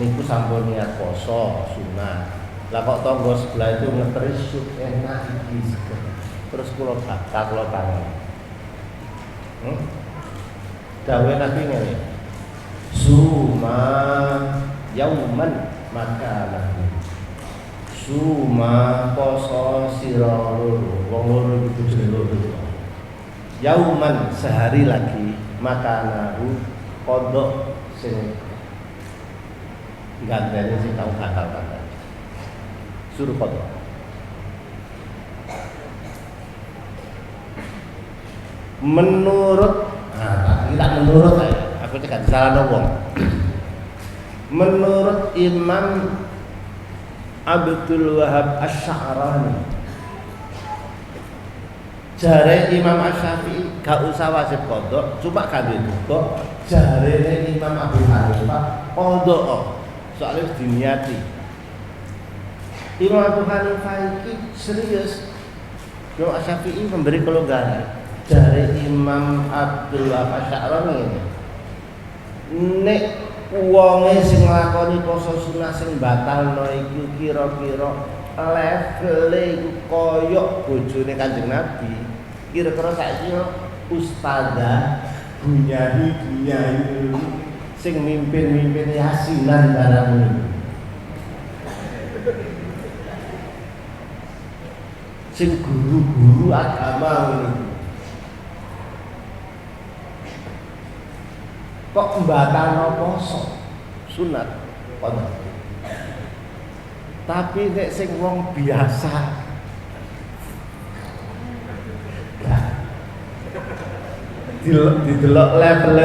niku sampun niat poso sunah. Lah kok tangga sebelah itu ngeteri sup enak iki seger. Terus kula bakal kula kangen. Dawe Nabi ngene. Suma yauman makalahu. Suma poso sira loro, wong loro iku jenenge loro. Yauman sehari lagi makanahu kodok sing gantene sing tau batal-batal. Suruh kodok. Menurut tidak menurut aku cekak salah wong. Menurut Imam Abdul Wahab Asy-Sya'rani, jare Imam Asy-Syafi'i gak usah wajib qadha, cuma kangge duka. Jarene Imam Abu Hanifah qadha, soalnya diniati. Imam Abu Hanifah iki serius. Imam Asy-Syafi'i memberi kelonggaran. Jare Imam Abdul Wahab Asy-Sya'rani ini, nek wonge sing nglakoni poso sunah sing batalno iku kira-kira levele iku koyok bojone Kanjeng Nabi, kira-kira saiki ustazah bunyahi sing mimpin yasinan barang niku, sing guru-guru agama niku kok mbatalno poso sunat kono. Tapi nek sing wong biasa didelok level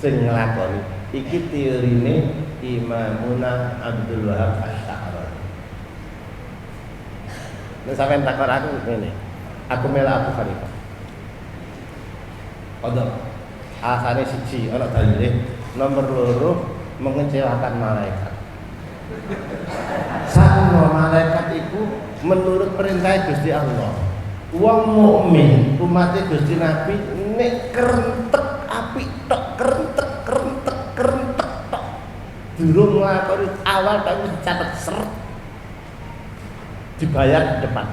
sing nglakoni. Iki teorine Imamuna Abdul Wahab Asy-Sya'rani. Nek sampeyan takon aku ngene, aku melak Abu Hanifah. Kodok alasannya siji, ana dalile nomor loro mengecewakan malaikat. Sakno malaikat itu menurut perintah Gusti Allah. Wong mukmin umat Gusti Nabi nek kerentek apik tok kerentek tok. Durung nglakoni awal tapi dicatet seret. Dibayar di depan.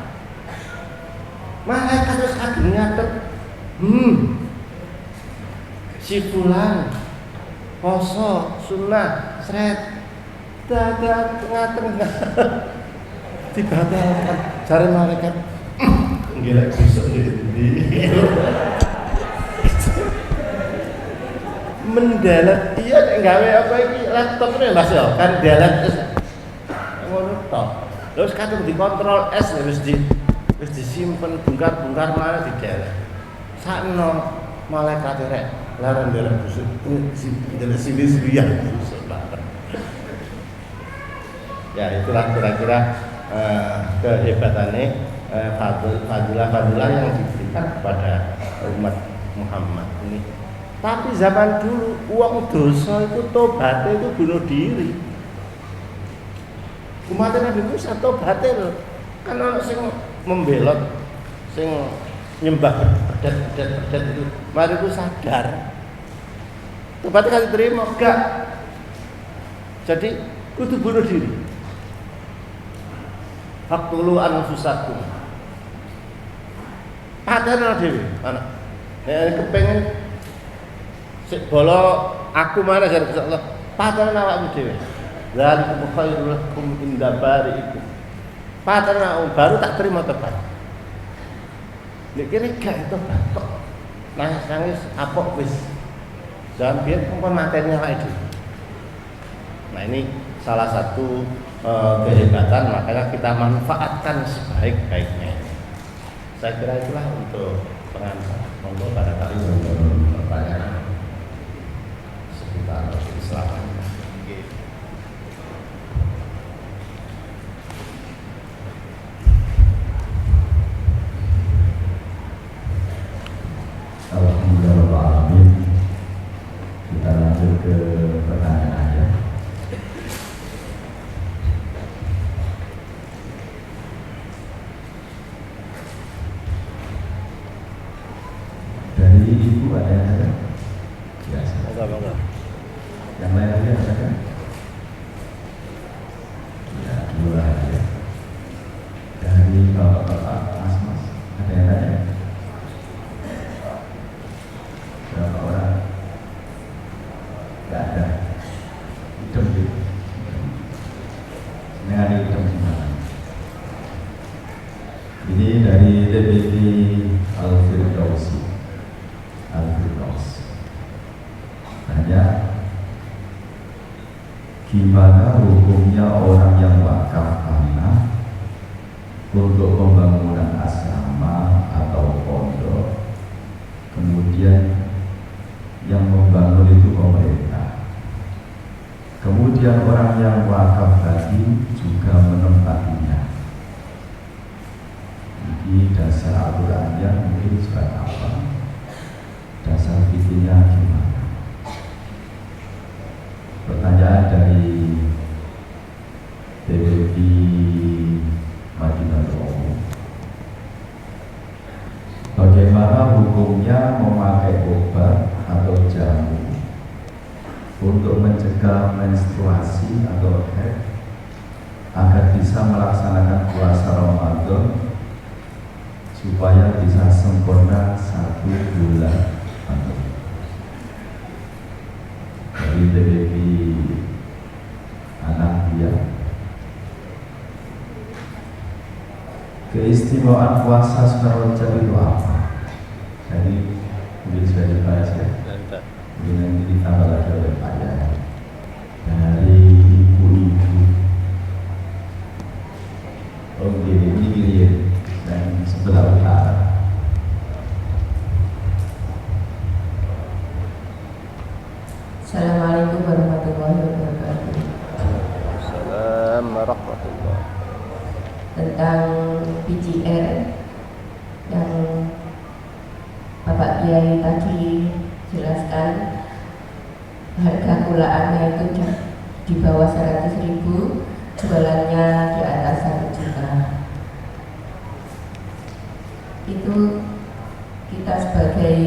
Malaikat wis kadung nyatet. Si fulan poso sunah sret dadak tengah-tengah dibatalkan. Jare malaikat nggih besok iki mendalat iya nek gawe apa iki laptopne Mas yo kan dalat ngono tok. Terus kadung dikontrol S wis disimpen bungkar-bungkar malah didalat. Sakno malaikat rek larang dalam busuk dalam sini-sinian busuk. Ya itulah kira-kira kehebatannya fadilah yang diberikan kepada umat Muhammad ini. Tapi zaman dulu uang dosa itu tobatnya itu bunuh diri. Umat Nabi Musa tobatnya loh, kan orang sing membelot, sing nyembah bedet itu, mari itu sadar. Tobatnya kan diterima, enggak. Jadi kudu bunuh diri. Faqtulu anfusakum. Padahal dhewe, anak. Nek kepengin sik bolo aku mana jar Gusti Allah. Padahal awakmu dhewe. Dzalikum khairul lakum inda bari'ikum. Padahal baru tak terima tobat. Nek kene gak tobat kok. Nangis apok wis. Jangan biar kok materi awake dhewe. Nah ini salah satu kehebatan, makanya kita manfaatkan sebaik-baiknya. Saya kira itulah untuk pengantar. Monggo pada kali untuk pertanyaan seputar Islam. Alhamdulillah, kita lanjut ke pertanyaan aja. ada yang ada? Ya, Bangga. yang lain lagi ada kan? Ya, dua aja. Dari bapak-bapak, mas-mas, ada yang tanya? Berapa orang? Tidak ada. Hitam gitu. Ini ada hitam semua. Ini dari TPP Al-Firdausi. Al-Firdaus. Tanya, gimana hukumnya orang yang wakaf tanah untuk pembangunan asrama atau pondok, kemudian yang membangun itu pemerintah, kemudian orang yang wakaf tadi juga menempatinya. Jadi dasar Al-Qurannya mungkin surat apa, dasar fikihnya gimana? Pertanyaan dari TPP Madinah Umum. Bagaimana hukumnya memakai obat atau jamu untuk mencegah menstruasi atau haid agar bisa melaksanakan puasa Ramadan supaya bisa sempurna 1 bulan penuh? Dari TPP anak dia. Keistimewaan puasa sunnah Rajab itu apa? Jadi mungkin sudah dibahas ya. Mungkin nanti ditambah lagi oleh Pak ya. Dari ibu-ibu. Oh gini dan sebelah utara. Assalamualaikum warahmatullahi wabarakatuh. Assalamualaikum warahmatullahi. Tentang PGR yang Bapak Kiai tadi jelaskan, harga kulaannya itu di bawah 100.000, jualannya di atas 1 juta. Itu kita sebagai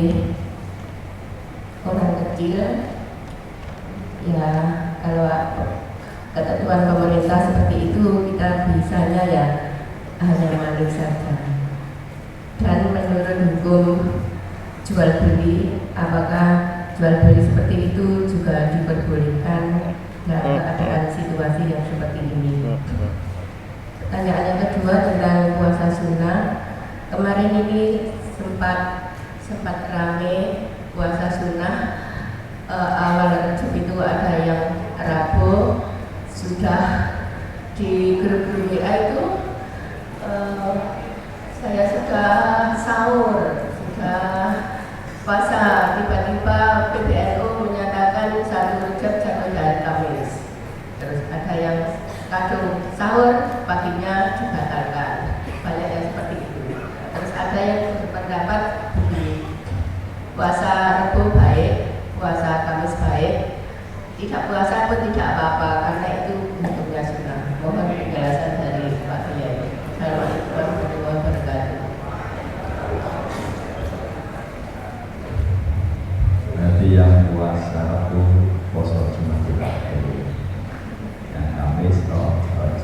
orang kecil, ya kalau ketentuan pemerintah seperti itu, kita bisanya ya hanya manis saja. Dan menurut hukum jual beli, apakah jual beli seperti itu juga diperbolehkan dalam keadaan situasi yang seperti ini? Pertanyaan yang kedua tentang puasa sunnah. Kemarin ini sempat ramai puasa sunnah. Awal Rajab itu ada yang Rabu, sudah di grup WA itu saya sudah sahur, sudah puasa, tiba-tiba PBNU menyatakan 1 Rajab jatuh dari Kamis. Terus ada yang kadung sahur paginya dibatalkan, banyak yang seperti itu. Terus ada yang berpendapat begini, puasa Rabu baik, puasa Kamis baik, tidak puasa pun tidak apa-apa karena itu bentuknya sunnah. Mohon penjelasan dari Pak Kiai. Assalamualaikum warahmatullahi wabarakatuh. Berarti yang puasa Rabu poso cuma kita, yang Kamis Rojak.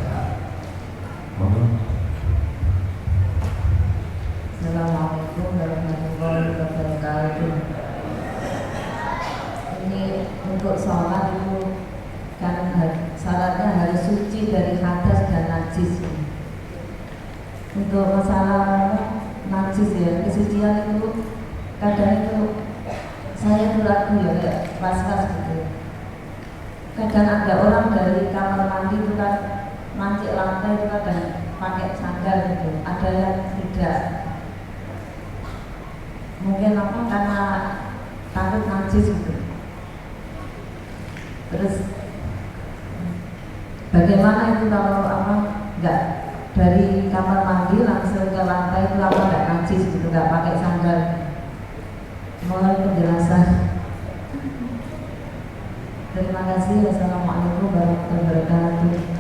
Assalamualaikum warahmatullahi wabarakatuh. Ini untuk sholat itu kan syaratnya harus suci dari hadas dan najis. Untuk masalah najis ya, kesucian itu kadang itu saya tuh ragu ya, kayak was-was gitu. Kadang ada orang dari kamar mandi itu kan mancik lantai itu kadang pakai sandal gitu, ada yang tidak. Mungkin apa karena takut najis gitu. Terus bagaimana itu kalau apa enggak dari kamar mandi langsung ke lantai itu apa enggak najis gitu, enggak pakai sandal? Mohon penjelasan. Terima kasih. Wassalamualaikum warahmatullahi wabarakatuh.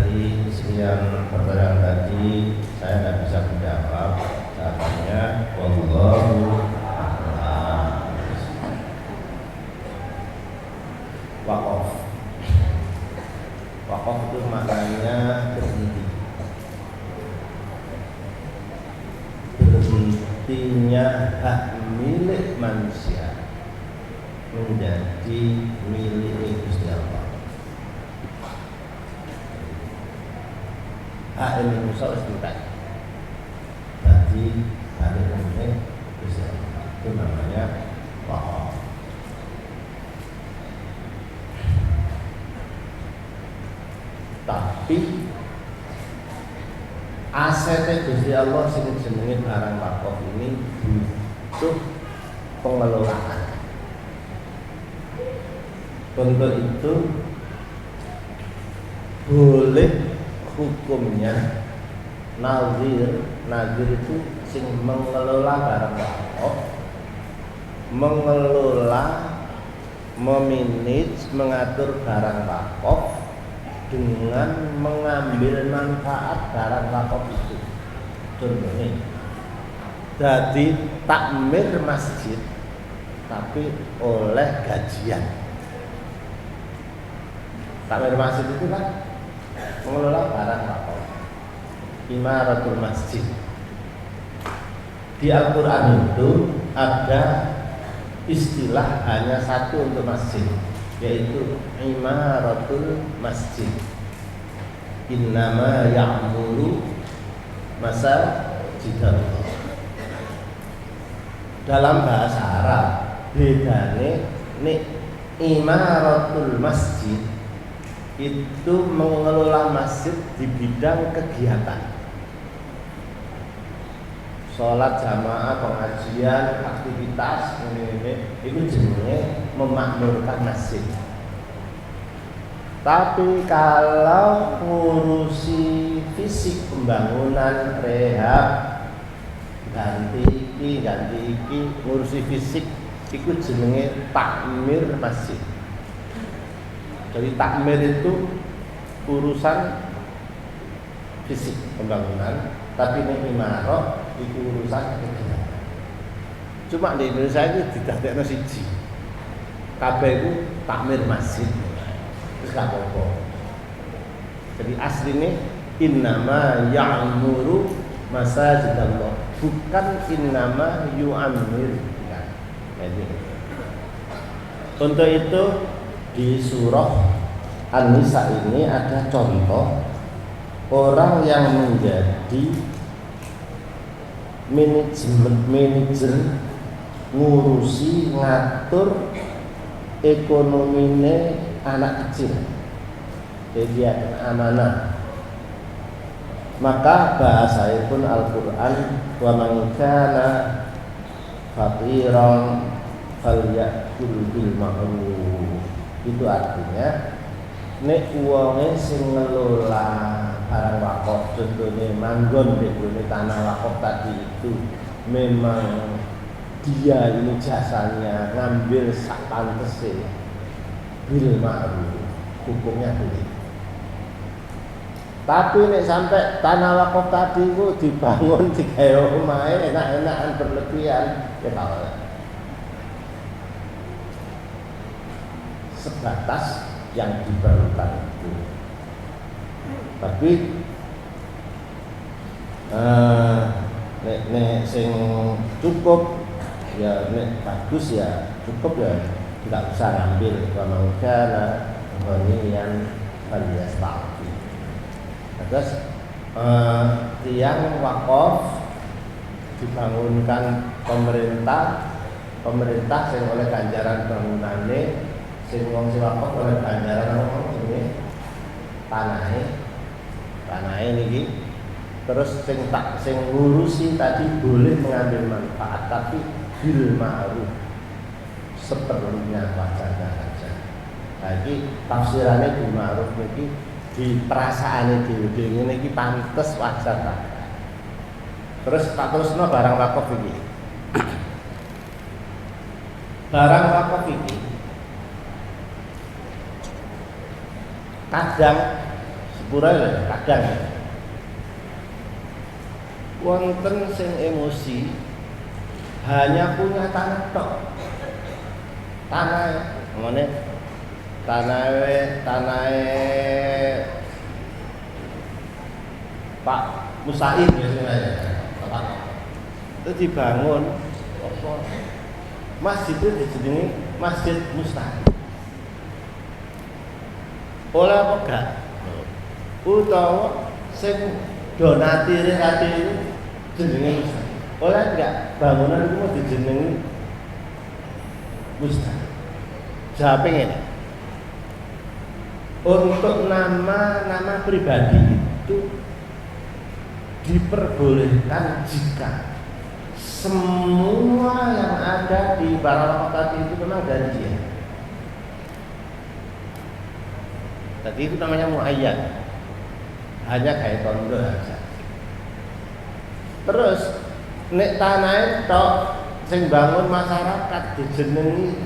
dari sekian pertanyaan tadi saya nggak bisa menjawab. Jawabannya wallahu a'lam. Wakaf. Wakaf itu maknanya berhenti. Berhentinya hak milik manusia menjadi milik Gusti Allah. Hak Indonesia harus dibuka. Jadi hari ini Gusti Allah itu namanya wakaf. Tapi asetnya Gusti Allah sing jenenge barang wakaf ini butuh pengelolaan. Contoh itu boleh hukumnya nazir itu sing mengelola barang wakaf, mengelola, memanage, mengatur barang wakaf dengan mengambil manfaat barang wakaf itu. Contohnya, jadi takmir masjid tapi oleh gajian. Takmir masjid itu kan mengelola barang wakaf, imaratul masjid. Di Al-Quran itu ada istilah hanya satu untuk masjid, yaitu imaratul masjid. Innama ya'muru masajidallah. Dalam bahasa Arab bedane nek imaratul masjid itu mengelola masjid di bidang kegiatan, sholat jamaah, pengajian, aktivitas ini itu jenenge memakmurkan masjid. Tapi kalau ngurusi fisik pembangunan, rehab, ganti iki, ngurusi fisik itu jenenge takmir masjid. Jadi takmir itu urusan fisik pembangunan, tapi ini imarah itu urusan kegiatan. Cuma di Indonesia itu didadekno siji. Kabeh itu takmir masjid. Terus gak apa-apa. Jadi aslinya innama ya'muru masajidallah, bukan innama yu'ammir. Jadi untuk itu di surah An-Nisa ini ada contoh orang yang menjadi manajer ngurusi ngatur ekonomine anak kecil. Jadi ada amanah. Maka bahasa pun Al-Quran wa man kana faqiran falyakul bil ma'ruf. Itu artinya nek wonge sing ngelola barang wakaf, contohnya manggon di tanah wakaf tadi itu, memang dia ini jasanya ngambil sak pantese bil ma'ruf, hukumnya begitu. Tapi nek sampai tanah wakaf tadi itu dibangun digawe omahe enak-enakan berlebihan, ya tahu. Sebatas yang diperlukan itu. Tapi nek sing cukup ya, nek bagus ya cukup ya, tidak usah ngambil. Pemangkana yang alias-taufi. Terus tiang wakaf dibangunkan pemerintah sing oleh ganjaran bangunane, sing wong sing wakaf oleh ganjaran ini tanahe niki. Terus sing ngurusi tadi boleh mengambil manfaat, tapi bil ma'ruf, seperlunya wajarnya saja. Lagi tafsirannya bil ma'ruf niki di perasaane dhewe ngene iki pantes wajar ta. Terus tak terusno barang wakaf iki. Barang wakaf iki kadang sepura lho kadang. Wonten sing emosi hanya punya tanah tok. Tanah Pak Musaid biasanya itu dibangun apa masjid itu dijenengi Masjid Mustahid oleh apa gak utawa sing donatire itu jenenge Mustahid oleh enggak bangunan itu mau dijenengi Mustahid jawab ngene untuk nama pribadi itu diperbolehkan jika semua yang ada di barang tadi itu memang dari dia. Tadi itu namanya muayyan, hanya kayak tondo aja. Terus nek tanah tok sing bangun masyarakat dijenengi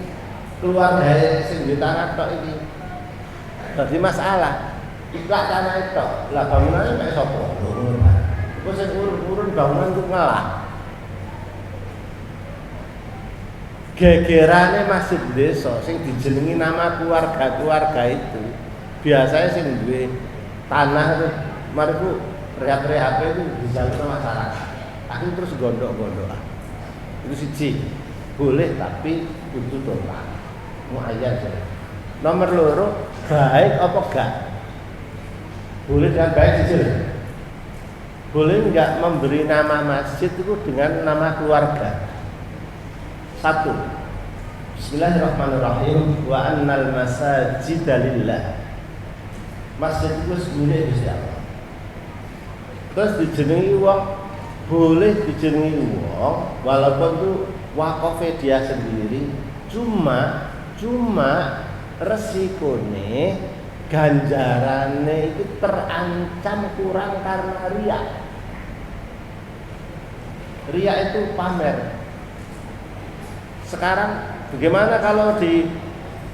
keluarga sing di tanah tok iki. Dadi masalah. Iklak tanah tok. Lah bangunane mek sapa? Kok sing urun bangunan ku ngalah. Gegerane masjid desa sing dijenengi nama keluarga itu biasanya sing duwe tanah itu mari ku rehat-rehat itu dijaluk masyarakat. Aku terus gondok-gondokan. Itu siji. Boleh tapi kudu total. Muayyan saja. Nomor loro, baik apa gak? Boleh dengan baik jujur. Boleh enggak memberi nama masjid itu dengan nama keluarga? 1. Bismillahirrahmanirrahim. Wa annal masajida lillah. Masjid itu milik Gusti Allah. Terus dijenengi wong, boleh dijenengi wong walaupun itu wakofe dia sendiri. Cuma resikone ganjarane itu terancam kurang karena riya. Riya itu pamer. Sekarang bagaimana kalau di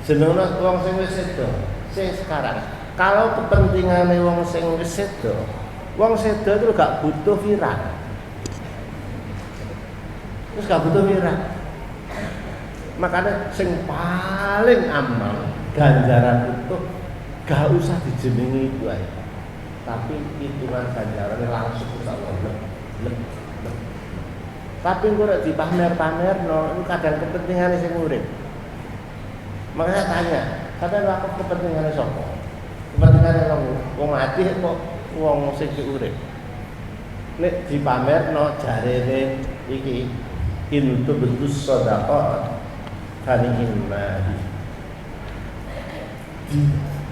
jenengno wong sing wis sedo? Sing sekarang kalau kepentingane wong sing wis sedo, wong sedo itu gak butuh viral. Terus gak butuh viral. Makanya sing paling aman ganjaran itu gak usah dijenengi itu aja. Tapi hitungan ganjarannya langsung bisa lebih. Tapi gue udah dipamer-pamer, itu kadang kepentingannya sing urip. Makanya tanya, kadang aku kepentingannya sopo? Kepentingannya wong mati kok wong sing urip. Nek dipamerno jarene iki intu bentus sedekah kanihin madi.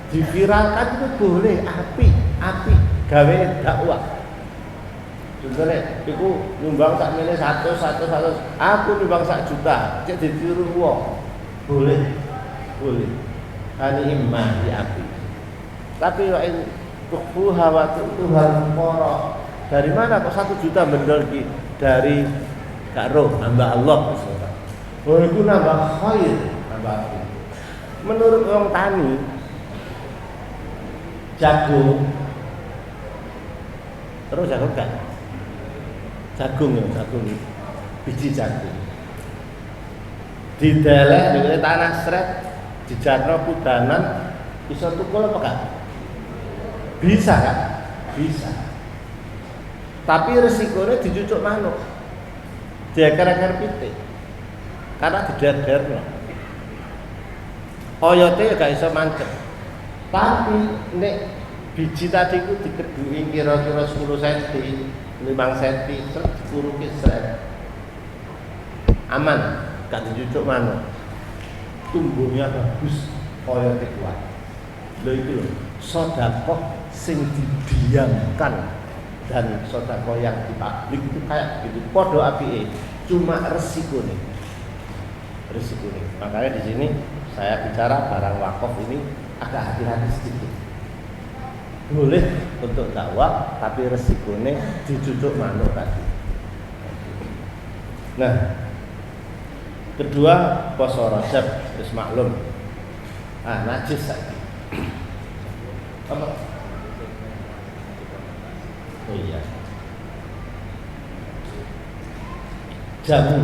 Diviralkan itu boleh, api gawe dakwah. Contohnya, aku nyumbang sak milih 100, aku nyumbang 1 juta, cek ditiru wong, boleh. Hani iman di api. Tapi wain tuh hawa Tuhan poro. Dari mana kok 1 juta bendol dari karo hamba Allah misalnya. Oh itu nambah khair, nambah api. Menurut orang tani, jagung, terus jagung kan? Jagung, biji jagung. Dideleh dengan tanah seret, dijarno pudanan, bisa tukul apa kan? Bisa kan? Bisa. Tapi resikonya dicucuk manuk, diakar-akar pitik, karena dider-derno. Oyote gak iso mancep. Tapi nek biji tadi ku dikedui kira-kira 10 cm, 5 cm, terus dipuruki seret. Aman, gak dicucuk manuk. Tumbuhnya bagus, oyote kuat. Lho itu lho, sedekah sing didiamkan dan sedekah yang di publik itu kayak gitu. Podo apike, cuma resikonya. Makanya di sini saya bicara barang wakaf ini agak hati-hati sedikit. Boleh untuk dakwah, tapi resikonya dicucuk manuk tadi. Nah, kedua poso Rajab wis maklum. Najis saiki. Apa? Oh iya. Jamu,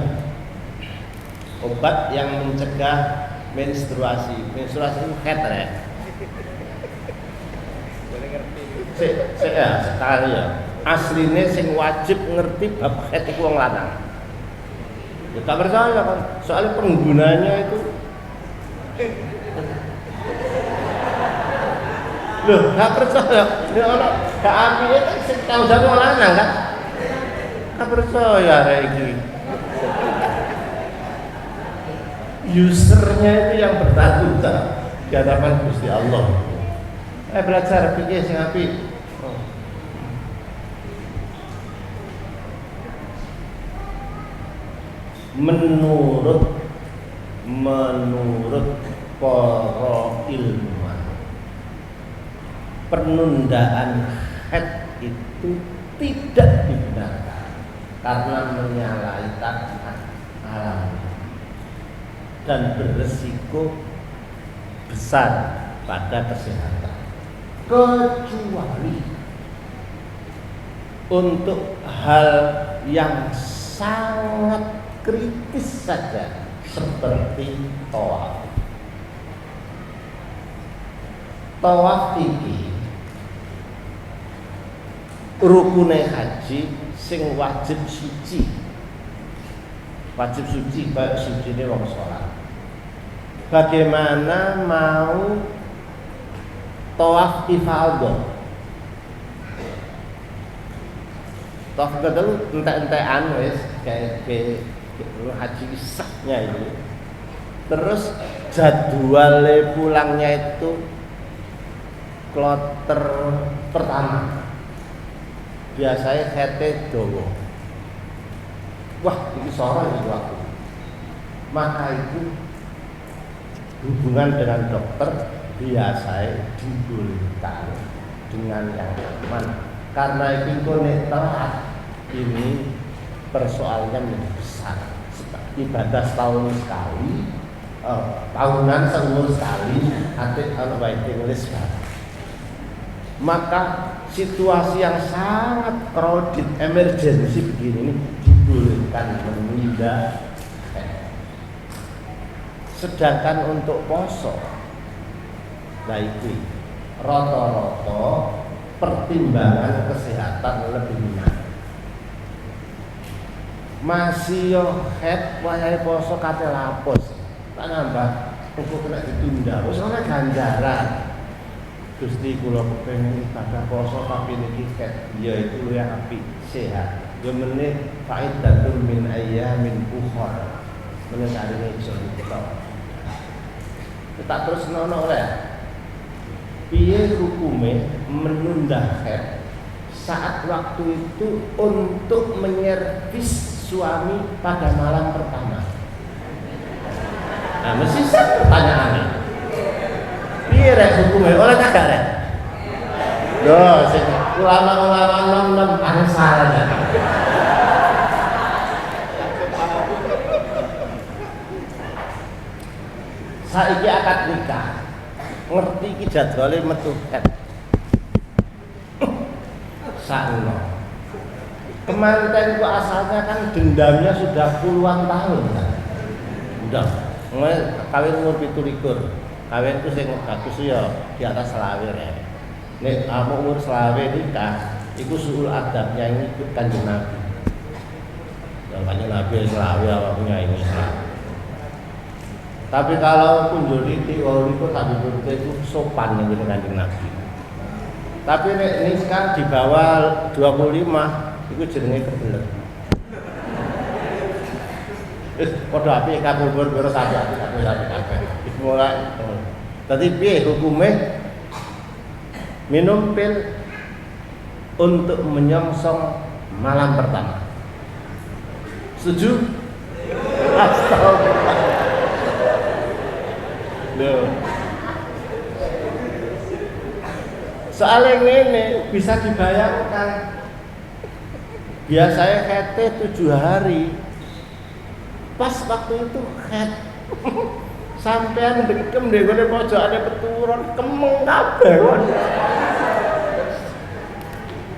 obat yang mencegah menstruasi. Menstruasi itu haid ya. Sekali ya. Aslinya sing wajib ngerti bab haid iku wong lanang. Ya tak percaya kan, soalnya penggunanya itu loh, gak percaya. Ini orang gak apinya kan sing tau jane wong lanang kan. Gak percaya iki. Usernya itu yang bertanggung di hadapan Gusti Allah. Belajar pikir sing apik. Menurut para ilmuwan, penundaan haid itu tidak dibenarkan karena menyalahi tabiat alam dan beresiko besar pada kesehatan, kecuali untuk hal yang sangat kritis saja seperti tawaf. Tawaf ini rukune haji sing wajib suci. Wajib suci kayak sucine wong salat. Bagaimana mau tawaf ifadah? Tawaf ifadah lu entek-entekan wis kayak haji sahnya itu. Terus jadwal pulangnya itu kloter pertama. Biasanya hete dawa. Wah, ini sore iki waktu. Maka itu hubungan dengan dokter biasanya dibolehkan dengan yang aman. Karena itu telat ini persoalannya menjadi besar. Ibadah setahun sekali, tahunan seumur sekali, nanti kalau baik tulis maka situasi yang sangat crowded, emergency begini ini dibolehkan menunda. Sedangkan untuk poso, baik rata-rata pertimbangan kesehatan lebih menarik. Masih yo head wayahe poso kate lapos. Tak nambah engko kena ditunda. Wis ana ganjaran. Gusti kula kepengin ibadah poso tapi niki head ya itu luwih apik, sehat. Yo meneh faidatun min ayyamin ukhra. Meneh sarine iso ditok. Tak terus nono ora. Piye hukume menunda head saat waktu itu untuk menyervis suami pada malam pertama. Nah, mesti pertanyaannya. Piye rek hukume? Ora kagak rek. Yo, sing ulama-ulama nom-nom anu salah. Saiki akad nikah. Ngerti iki jadwale metu head. Sakno. Kemanten itu asalnya kan dendamnya sudah puluhan tahun kan. Udah. Kawin umur 17. Kawin itu sing bagus ya di atas selawe ya. Nek kamu umur selawe nikah, itu suul adabnya ini ikut Kanjeng Nabi. Ya Kanjeng Nabi selawe awaknya ini selawe. Tapi kalau kunjul iki itu tadi itu sopan yang dengan Kanjeng Nabi. Tapi nek nikah di bawah 25 itu jenenge kebelet. Padha apik kabur terus apik kabeh. Mulai. Tadi piye hukume? Minum pil untuk menyongsong malam pertama. Setuju? Astagfirullah. Loh. Soalnya ini bisa dibayangkan. Biasanya hete 7 hari. Pas waktu itu het sampean dekem deh gone pojokane peturun kemeng kabeh.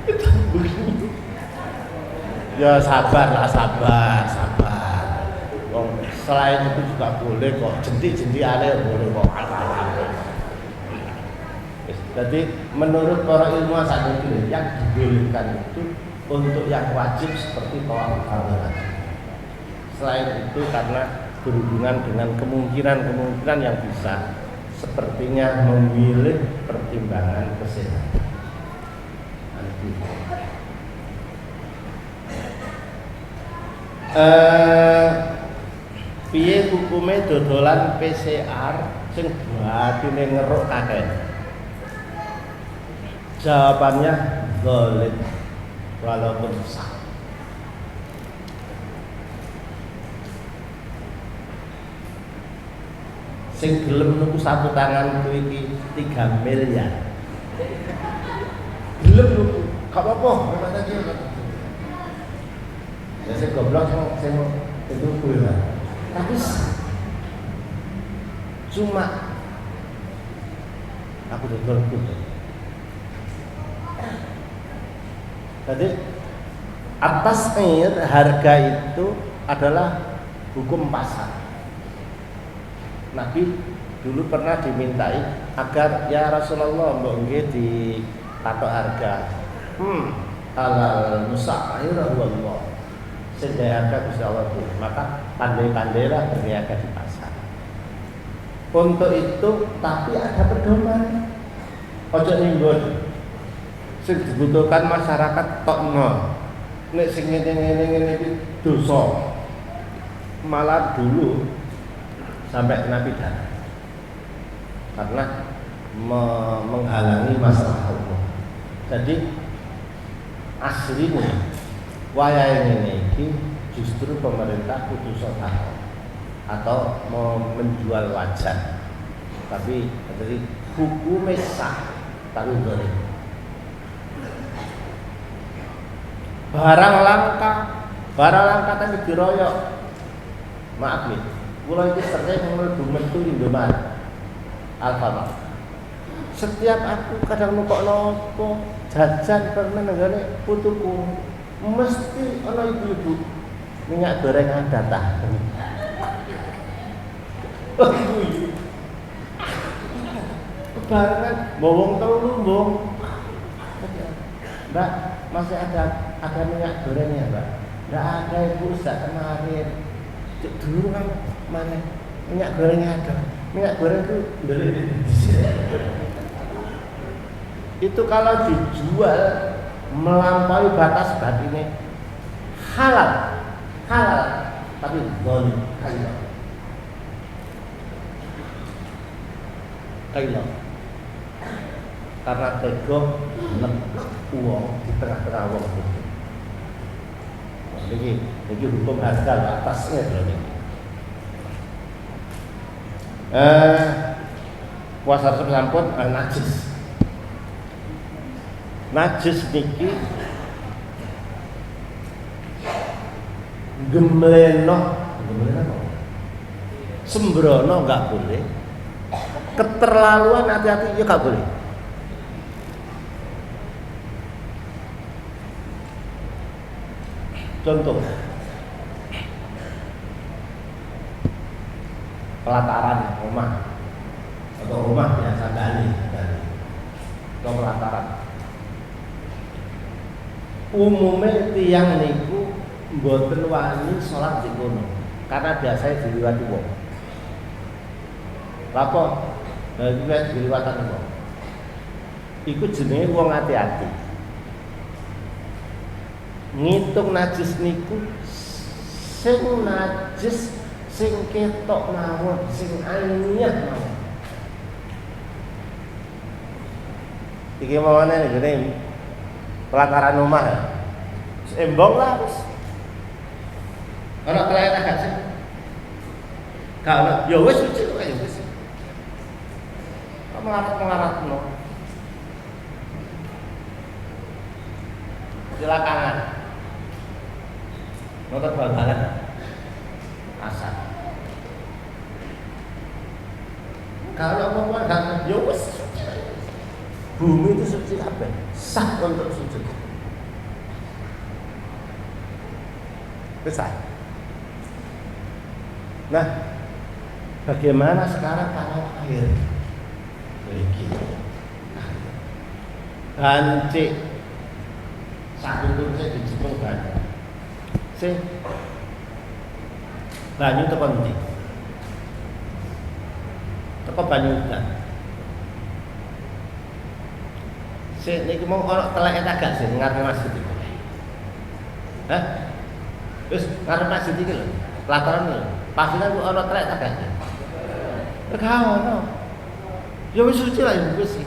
Itu begini Ya sabar lah, sabar. Wong selain itu juga boleh kok, jentik-jentikane boleh kok. Jadi menurut para ilmuwan saat ini yang dibolehkan itu untuk yang wajib seperti tawaf ifadah. Selain itu karena berhubungan dengan kemungkinan yang bisa, sepertinya memilih pertimbangan kesehatan. Piye hukume dodolan PCR sing batine ngeruk kakek? Jawabannya zalim walaupun sah. Sing gelem nuku satu tangan kuwi iki 3 miliar. Gelem nuku, gak apa-apa, kata dia. Ya saya goblok sing itu kuwi lah. Tapi cuma aku dodol kuwi. Jadi atas air harga itu adalah hukum pasar. Nabi dulu pernah dimintai agar ya Rasulullah mbok nggih dipatok harga. Halal musa'ir Allah. Sedaya harga Gusti Allah itu. Maka pandai-pandailah berniaga di pasar. Untuk itu tapi ada pedoman. Ojo nimbun. Sing dibutuhkan masyarakat tokno. Nek sing ngene iki dosa. Malah dulu sampai kena pidana. Karena menghalangi masalah Allah. Jadi aslinya wayahe ngene iki justru pemerintah kudu sedekah atau mau menjual wajan. Tapi jadi hukumnya sah tapi boleh. Barang langka tapi diroyok. Maaf nih, kula iki sering mlebu-mlebu Indomaret, Alfamart. Setiap aku kadang nukokno apa jajan pernah nenggane putuku, mesti ana ibu-ibu minyak goreng datang. Kebarengan bawang telu mbong. Mbak, masih ada minyak gorengnya, Mbak? Enggak ada, Ibu, sejak kemarin. Dulu kan mana minyak gorengnya ada. Minyak goreng itu itu kalau dijual melampaui batas ini halal, tapi zalim, kaila. Karena tega nebak uang di tengah-tengah uang itu. Ini hukum harga atasnya loh ini. Puasa sampun najis. Najis niki gemleno, sembrono nggak boleh. Keterlaluan hati-hati ya nggak boleh. Contoh pelataran rumah atau rumah biasa gali atau pelataran. Umumnya tiang niku mboten wani sholat di kono karena biasanya diliwati wong. Lapo? Lah diliwatan wong. Iku jenenge wong hati-hati. Ngitung najis niku sing najis sing ketok mawon, sing ainiyah mawon. Iki mawane ngene pelataran rumah. Embong lah wis. Ora kelainan gak sih? Kalau ya wis suci kok ya wis. Mengarat-mengaratno. Silakan. Motor bal-balan asal. Kalau mau enggak ya wis bumi itu suci kabeh, sah untuk sujud. Besar. Nah, bagaimana sekarang kalau air lagi hancik satu tur saya dijemput banyu sih banyu teko ndi teko banyu udan sih niki mau ana teleke agak sih ngarep masjid iki hah wis ngarep masjid iki lho pelataran lho pasukan ku ana telek agak sih gak ono ya wis suci lah ya wis sih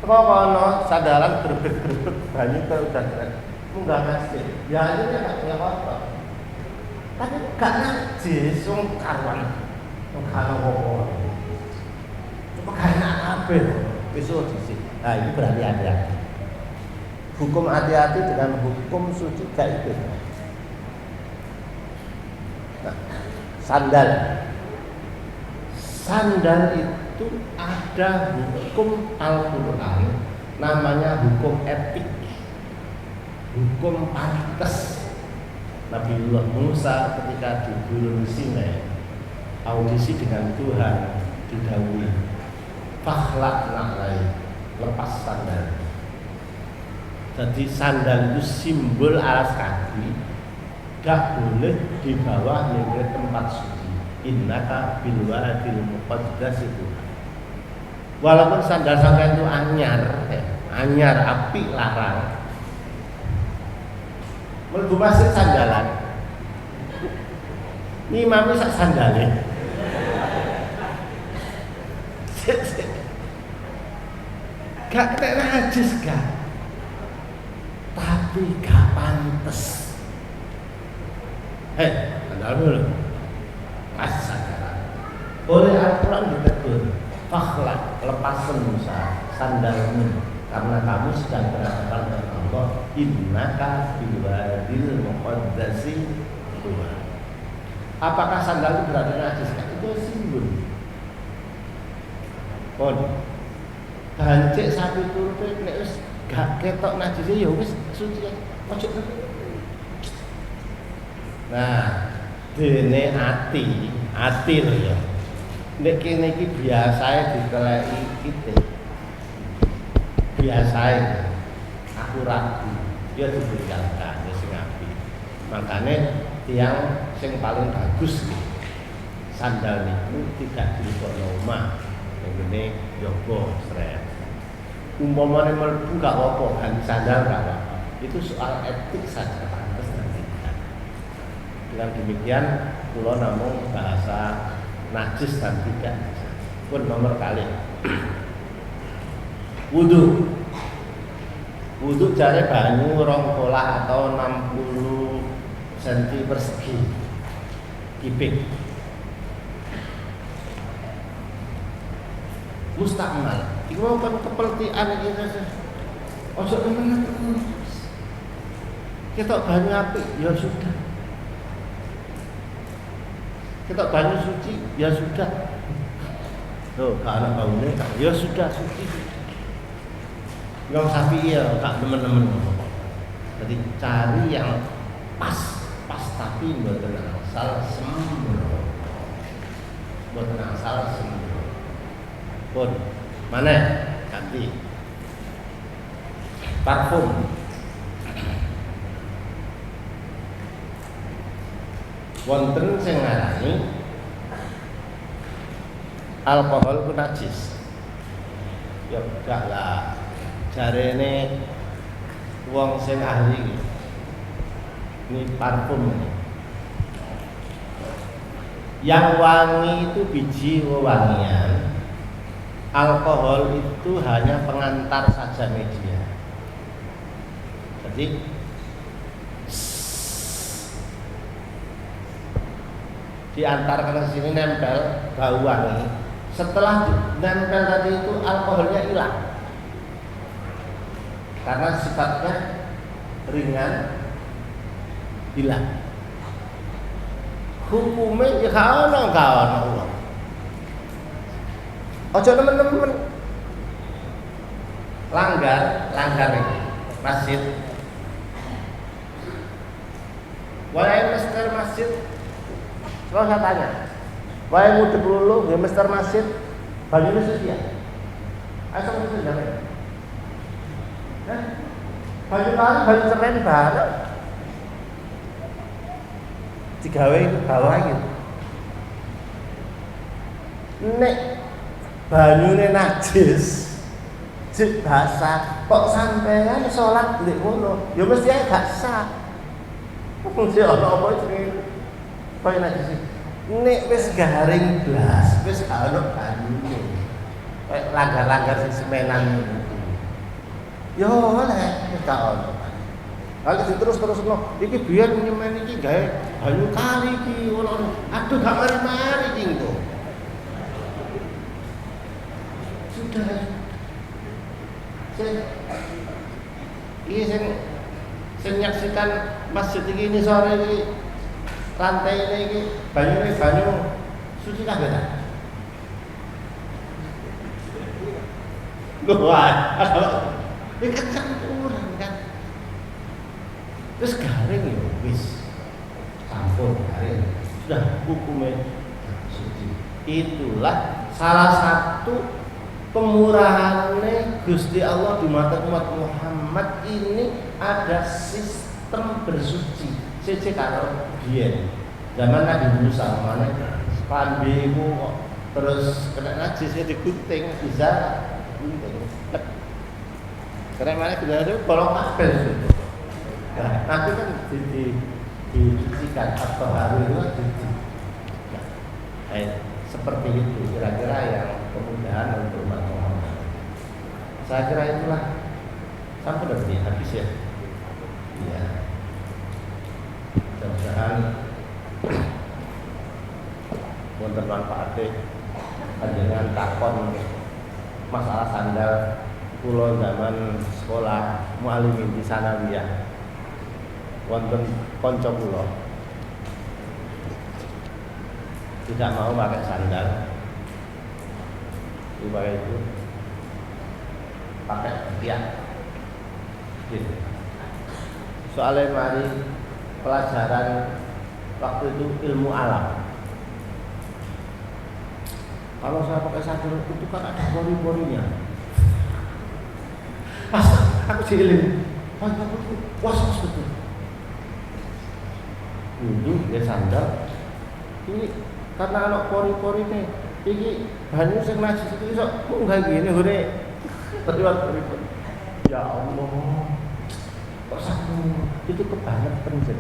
kok ono sadaran greget-greget banyu ke udan munggah masjid ya akhirnya gak punya kotor tapi gak najis wong karuan wong karo apa cuma karena apa besok disik nah ini berarti ada hukum hati-hati dengan hukum suci gak itu nah sandal itu ada hukum Al-Quran namanya hukum etik hukum pantes. Nabiullah Musa ketika di Gunung Sinai audisi dengan Tuhan didhawuhi fakhlaq na'lai lepas sandal. Jadi sandal itu simbol alas kaki gak boleh dibawa ke tempat suci. Innaka bil wadil muqaddas itu. Walaupun sandal sampean itu anyar apik larang. Mlebu masjid sandalan. Imam sak sandale. Gak kena najis gak. Tapi gak pantes. Sandal dulu. Mas sandalan. Oleh Al-Quran ditegur, fakhlaq lepasan Musa sandalmu karena kamu sedang berhadapan dengan Allah. Innaka bil wadil muqaddasi tuwa. Apakah sandal itu berarti najis? Itu simbol. Pon. Hancik sapi turpe nek wis gak ketok najise ya wis suci. Ojo. Nah, dene ati lho ya. Nek kene iki biasae dikeleki kite. Biasae aku ragu ya diberikan sing apik. Makane tiang sing paling bagus sandal niku tidak dilebokno omah. Ngene yoga sret. Umpamane mlebu gak apa-apa, ganti sandal gak apa-apa. Itu soal etik saja pantes nanti. Dengan demikian kula namung bahasa najis dan tidak. Pun nomor kali. Wudu jare banyu 2 kolah atau 60 cm persegi kipik mustakmal iku mau kan kepeltian iki ojo temen ketok banyu apik ya sudah ketok banyu suci ya sudah loh gak ana baune ya sudah suci yang sapi ya gak temen-temen. Jadi cari yang pas tapi mboten asal sembrono. Mboten asal sembrono. Pun mana ganti parfum. Wonten sing ngarani alkohol ku najis. Ya gak lah. Jarene wong sing ahli ini parfum ini. Yang wangi itu biji wewangian, alkohol itu hanya pengantar saja media. Jadi diantarkan ke sini nempel bau wangi. Setelah nempel tadi itu alkoholnya hilang. Karena sifatnya ringan hilang. Hukumnya ya kawan Allah. Ojo teman-teman langgar ini masjid Wae mester masjid. Kalau saya tanya, wae mudhep lulu nggih mester masjid, banyune suci ya. Asal itu jangan. Nah, baju lalu baju ceren bareng. Digawe itu bawah gitu. Nek banyune najis, jek basah, kok sampean salat ndek ngono, ya mesti ae gak sah. Mesti ana apa jenenge kaya najis. Nek wis garing blas, wis gak ono banyune. Kayak langgar-langgar sing semenan itu. Ya oleh wis gak ono. Kalau terus-terusno, iki biyen nyemen iki gawe banyu kali iki ono. Aduh gak mari-mari iki engko. Sudah. Sing nyaksikan masjid ini sore ini lantai ini banyu suci kabeh ta? Wah, ini kan kurang kan. Terus garing ya wis. Sampun garing. Sudah hukumnya suci. Itulah salah satu pemurahannya Gusti Allah di mata umat Muhammad ini ada sistem bersuci. Siji karo biyen zaman Nabi Musa mana pambimu kok terus kena najisnya digunting bisa gunting. Karena mana kita itu bolong kabel itu. Nah, nanti kan dicucikan atau hari itu dicuci. Nah, seperti itu kira-kira yang kemudahan untuk umat Muhammad. Saya kira itulah sampai dari habis ya. Iya. Mudah-mudahan wonten manfaate panjenengan takon masalah sandal kula zaman sekolah mualimin di sanawiyah. Wonten kanca kula tidak mau pakai sandal. Supaya itu pakai ketiak. Gitu. Soalnya mari pelajaran waktu itu ilmu alam. Kalau saya pakai sandal itu kan ada pori-porinya. Pas aku cilik, was betul. Dulu dia sandal, ini karena anak pori-pori nih, ini banyu sing najis itu iso munggah gini hore. Pori-pori. Ya Allah. Kok satu itu kebangetan sih.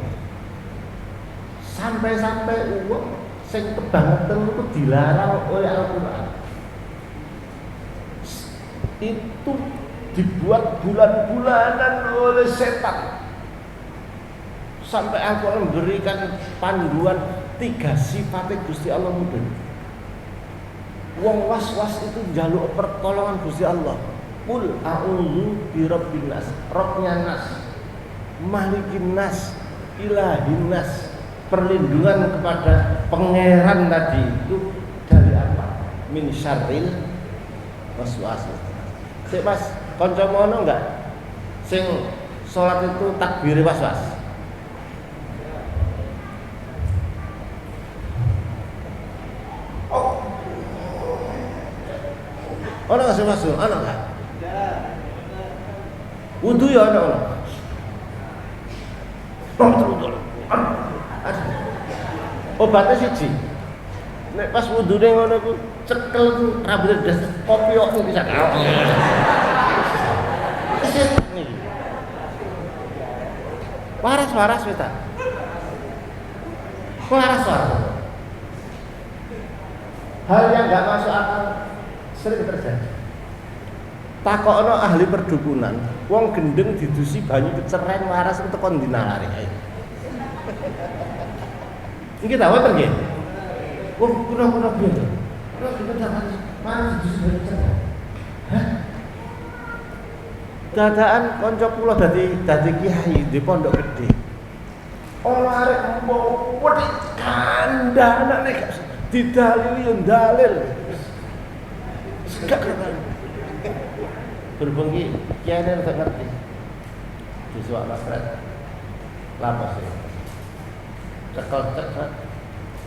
Sampai uang sing kebangetan itu dilarang oleh Al-Qur'an. Itu dibuat bulan-bulanan oleh setan. Sampai Al-Qur'an memberikan panduan 3 sifatnya Gusti Allah mudah. Wong was-was itu njaluk pertolongan Gusti Allah. Qul a'udzu birabbin nas, Rabbnya nas, Malikin nas, Ilahin nas. Perlindungan kepada pangeran tadi itu dari apa? Min syarril waswas. Sik Mas, kancamu ono enggak sing salat itu takbir waswas? Ono nggak sih masuk? Ono nggak? Wudu ya ono. Betul. Obatnya siji. Nek pas wudune ngono ku cekel ku rambutnya das kopiok bisa kau. Waras wis ta. Waras. Hal yang enggak masuk akal sering terjadi. Takokno ahli perdukunan, wong gendeng didusi banyu keceren waras itu kon dinalari ae. Iki tahu apa nggih? Wong kuna-kuna piye? Kulo dikatakan mana didusi banyu keceren. Hah? Dadaan kanca kula dadi kiai di pondok gede. Ono arek mbok wedi kandhane gak didalili yo dalil. Gak keren. Berhubung kiai ini tidak ngerti. Disuak nafret lapas ya. cekel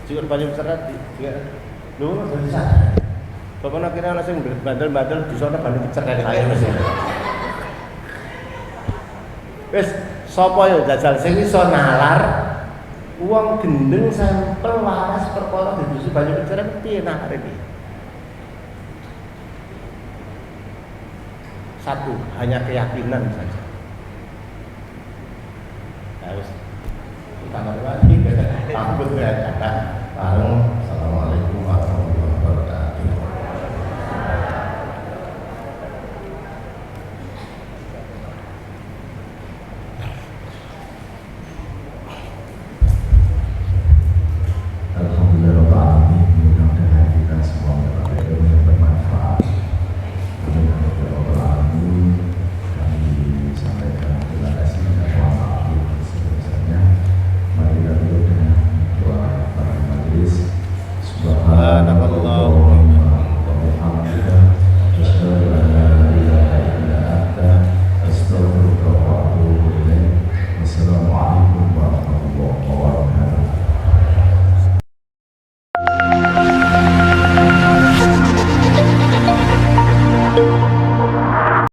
juga banyak seret juga lu dari sana bapak nak kira langsung bandel-bandel di sana banyak cerai saya mesti wes sapa yo jajal sing iso nalar uang gendeng sampel waras perkara didusi banyak cerai piye nak iki satu hanya keyakinan saja harus tambah lagi takut ya kata bareng